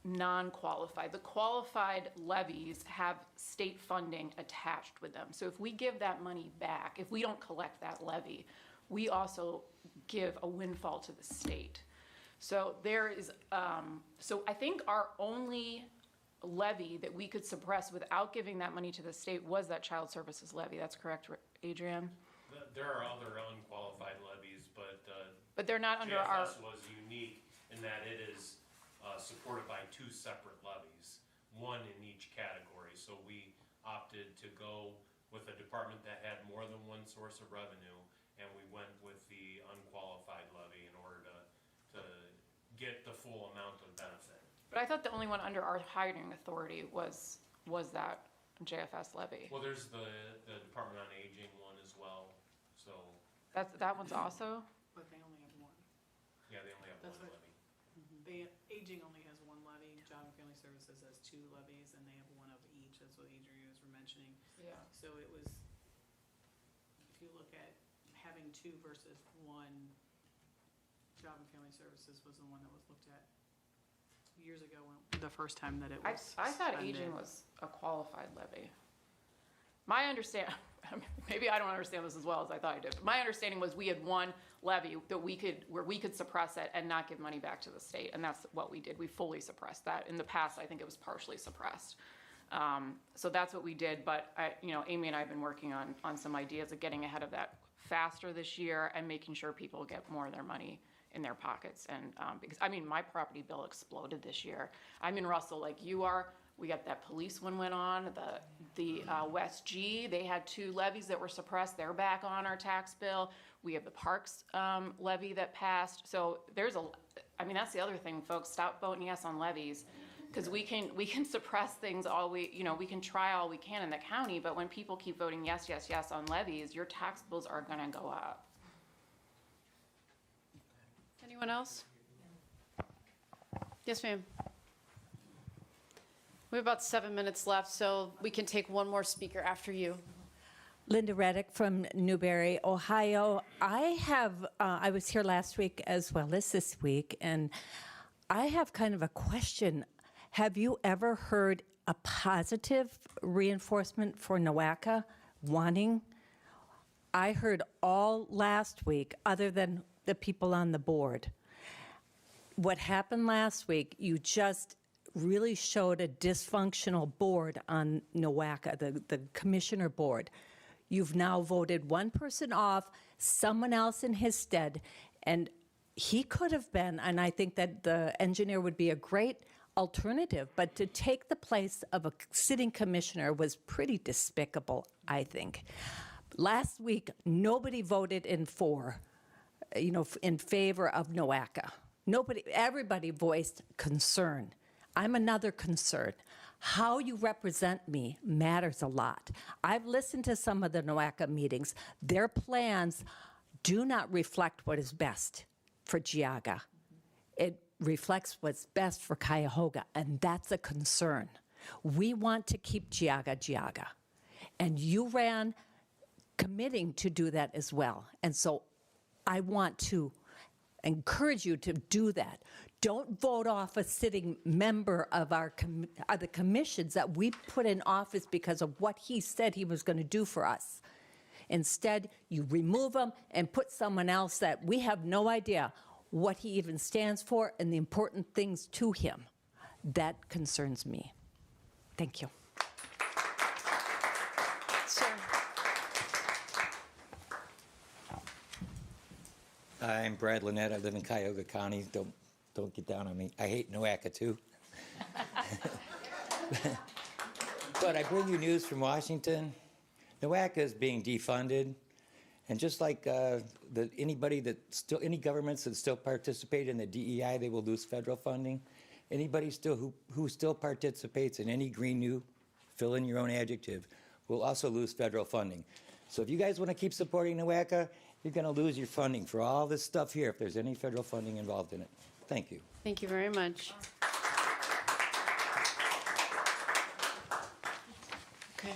non-qualified. The qualified levies have state funding attached with them. So if we give that money back, if we don't collect that levy, we also give a windfall to the state. So there is, so I think our only levy that we could suppress without giving that money to the state was that child services levy. That's correct, Adrian? There are other unqualified levies, but they're not under our. JFS was unique in that it is supported by two separate levies, one in each category. So we opted to go with a department that had more than one source of revenue, and we went with the unqualified levy in order to get the full amount of benefit. But I thought the only one under our hiring authority was that JFS levy. Well, there's the Department on Aging one as well, so. That one's also? But they only have one. Yeah, they only have That's one what- levy. Aging only has one levy, Job and Family Services has two levies, and they have one of each, that's what Adrian was mentioning. Yeah. So it was, if you look at having two versus one, Job and Family Services was the one that was looked at years ago, the first time that it was I thought suspended. aging was a qualified levy. My maybe I don't understand this as well as I thought I did, but my understanding was we had one levy that where we could suppress it and not give money back to the state, and that's what we did. We fully suppressed that. In the past, I think it was partially suppressed. So that's what we did, but Amy and I have been working on some ideas of getting ahead of that faster this year and making sure people get more of their money in their pockets. And because my property bill exploded this year. I'm in Russell like you are. We got that police one went on, the West G, they had two levies that were suppressed. They're back on our tax bill. We have the parks levy that passed. So that's the other thing, folks. Stop voting yes on levies, because we can suppress things we can try all we can in the county, but when people keep voting yes, yes, yes on levies, your tax bills are gonna go up. Anyone else? Yes, ma'am. We have about 7 minutes left, so we can take one more speaker after you. Linda Reddick from Newberry, Ohio. I was here last week as well as this week, and I have kind of a question. Have you ever heard a positive reinforcement for NOACA wanting? I heard all last week, other than the people on the board. What happened last week, you just really showed a dysfunctional board on NOACA, the commissioner board. You've now voted one person off, someone else in his stead, and he could have been, and I think that the engineer would be a great alternative, but to take the place of a sitting commissioner was pretty despicable, I think. Last week, nobody voted in favor of NOACA. Everybody voiced concern. I'm another concern. How you represent me matters a lot. I've listened to some of the NOACA meetings. Their plans do not reflect what is best for Geauga. It reflects what's best for Cuyahoga, and that's a concern. We want to keep Geauga, Geauga. And you ran committing to do that as well. And so I want to encourage you to do that. Don't vote off a sitting member of the commissions that we put in office because of what he said he was going to do for us. Instead, you remove him and put someone else that we have no idea what he even stands for and the important things to him. That concerns me. Thank you. Sir. I'm Brad Lynette. I live in Cuyahoga County. Don't get down on me. I hate NOACA too. But I bring you news from Washington. NOACA is being defunded, and just like any governments that still participate in the DEI, they will lose federal funding. Anybody who still participates in any Green New, fill in your own adjective, will also lose federal funding. So if you guys want to keep supporting NOACA, you're going to lose your funding for all this stuff here if there's any federal funding involved in it. Thank you. Thank you very much. Okay.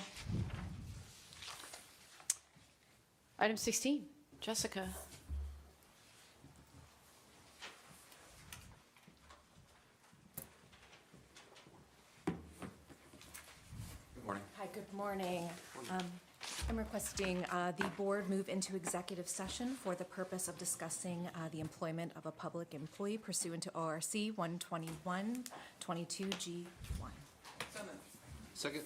Item 16, Jessica. Good morning. Hi, good morning. I'm requesting the board move into executive session for the purpose of discussing the employment of a public employee pursuant to ORC 121-22G1. Second?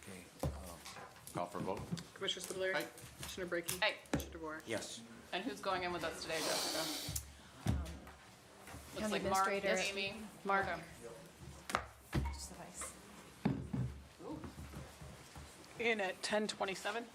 Okay, call for a vote. Commissioner Spudler. Aye. Commissioner Brackey. Aye. Commissioner DeVore. Yes. And who's going in with us today, Jessica? Looks County like Mark, Administrator. Amy. Mark. Okay. Just the vice. In at 10:27.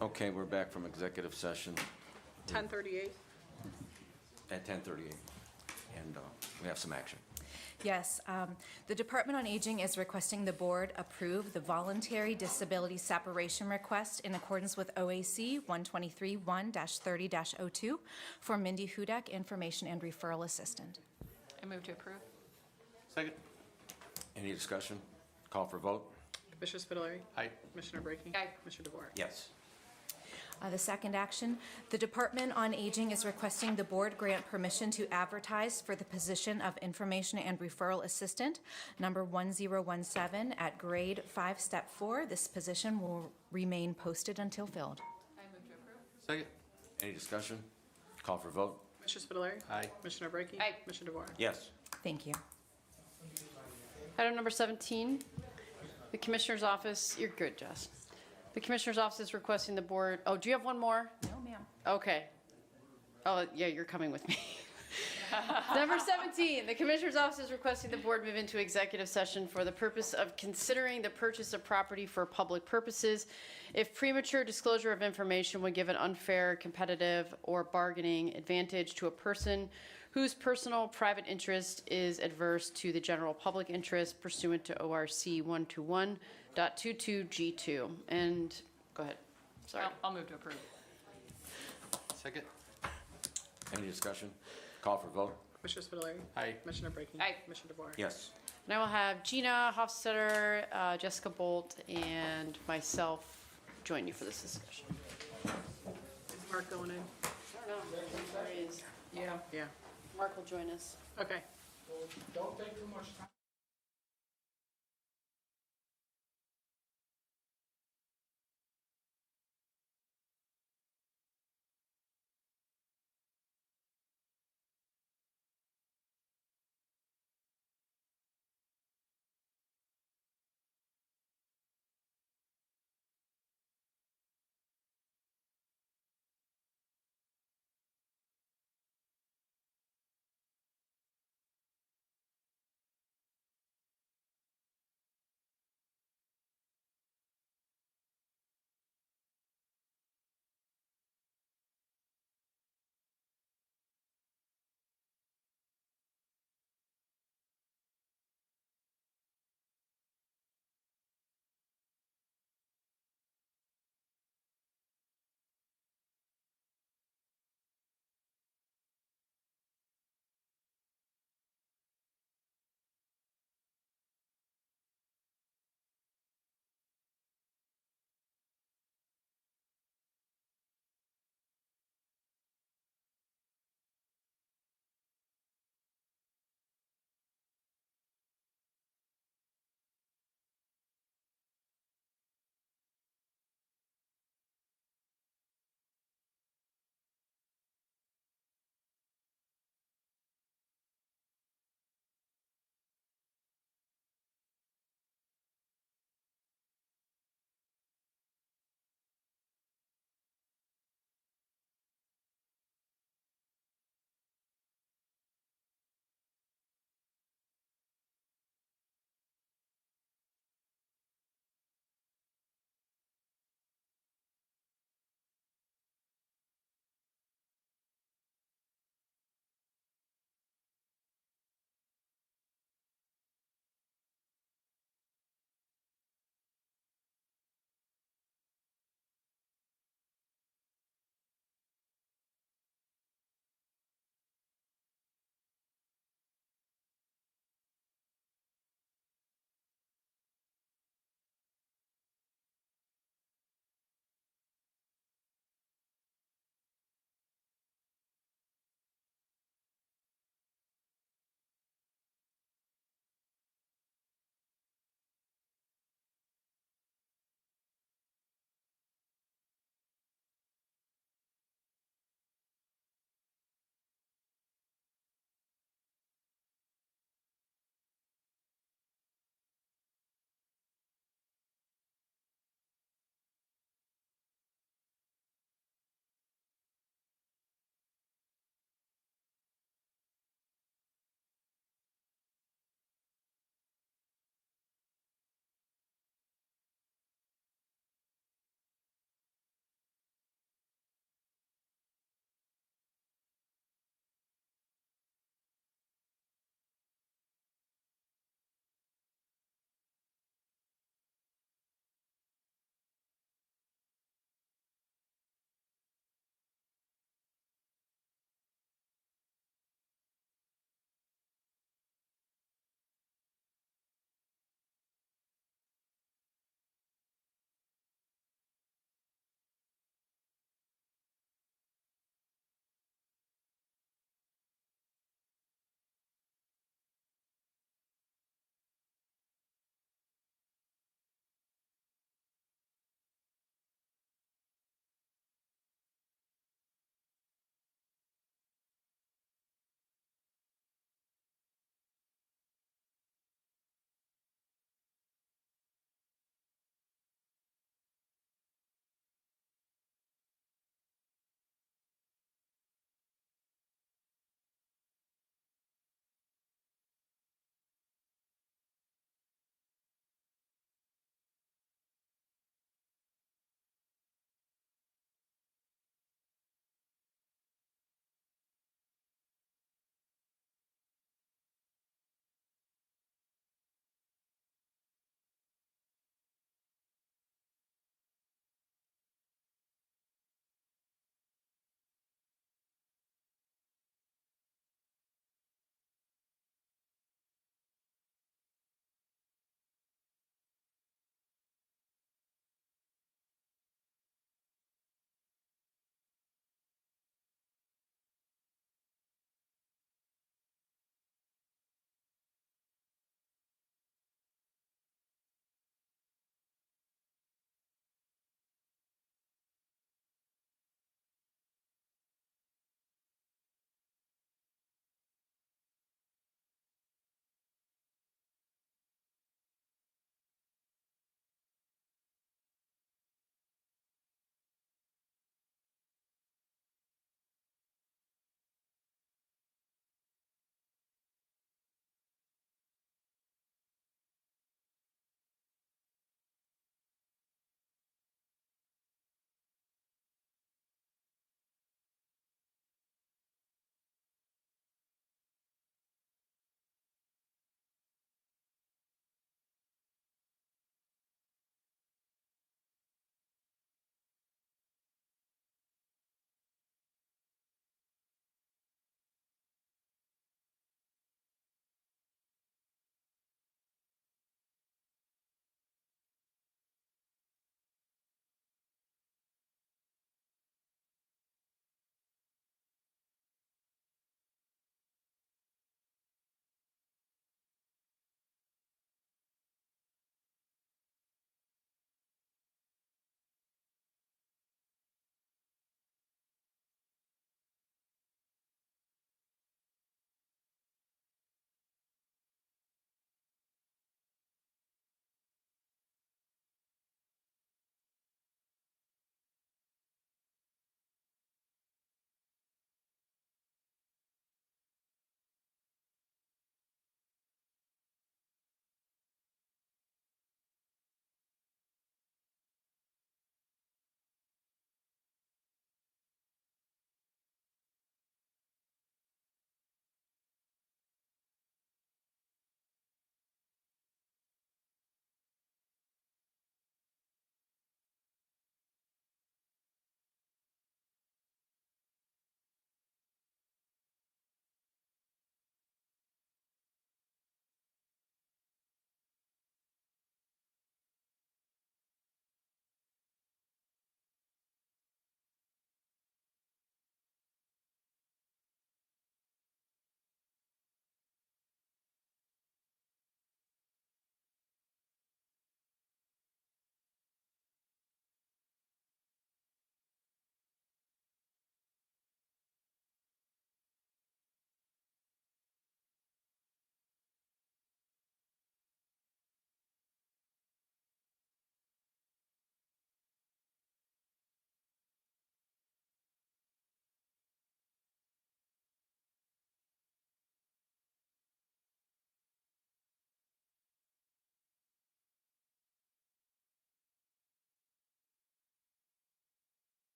Okay, we're back from executive session 10:38. at 10:38, and we have some action. Yes, the Department on Aging is requesting the board approve the voluntary disability separation request in accordance with OAC 123-1-30-02 for Mindy Hudak, Information and Referral Assistant. I move to approve. Second. Any discussion? Call for vote? Commissioner Spudler. Aye. Commissioner Brackey. Aye. Commissioner DeWart. Yes. The second action, the Department on Aging is requesting the board grant permission to advertise for the position of Information and Referral Assistant, number 1017, at grade 5, step 4. This position will remain posted until filled. I move to approve. Second. Any discussion? Call for vote? Commissioner Spudler. Aye. Commissioner Brackey. Aye. Commissioner DeWart. Yes. Thank you. Item number 17, the Commissioner's Office, you're good, Jess. The Commissioner's Office is requesting the board, oh, do you have one more? No, ma'am. Okay. Oh, yeah, you're coming with me. Number 17, the Commissioner's Office is requesting the board move into executive session for the purpose of considering the purchase of property for public purposes if premature disclosure of information would give an unfair, competitive, or bargaining advantage to a person whose personal private interest is adverse to the general public interest pursuant to ORC 121.22G2. And, go ahead, sorry. I'll move to approve. Second. Any discussion? Call for vote? Commissioner Spudler. Aye. Commissioner Brackey. Aye. Commissioner DeWart. Yes. And I will have Gina Hofstetter, Jessica Bolt, and myself join you for this discussion. Is Mark going in? I don't know. Sorry, is- Yeah. Yeah. Mark will join us. Okay. Don't take too much time.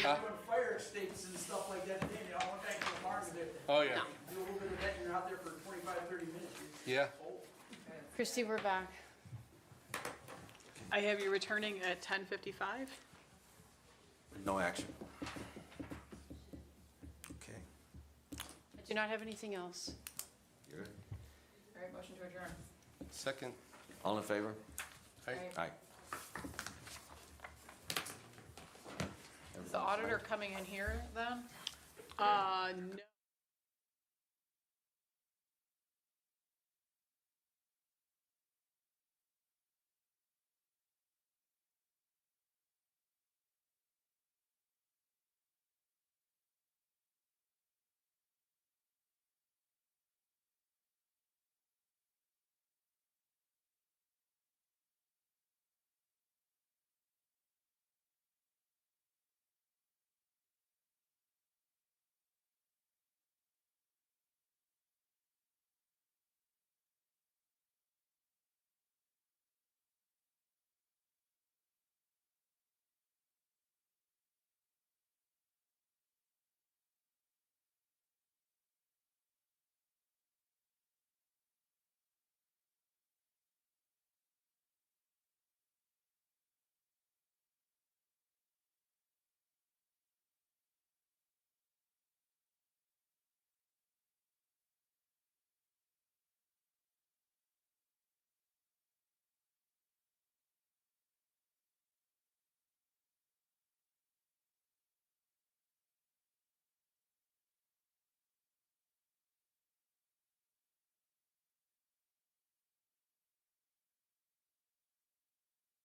Huh? doing fire estates and stuff like that, and they all went back to the farm and Oh, yeah. do a little bit of that, and you're out there for 25, 30 minutes. Yeah. Christie, we're back. I have you returning at 10:55. No action. Okay. I do not have anything else. You're good. All right, motion to adjourn. Second. All in favor? Aye. Aye. Is the auditor coming in here then? No.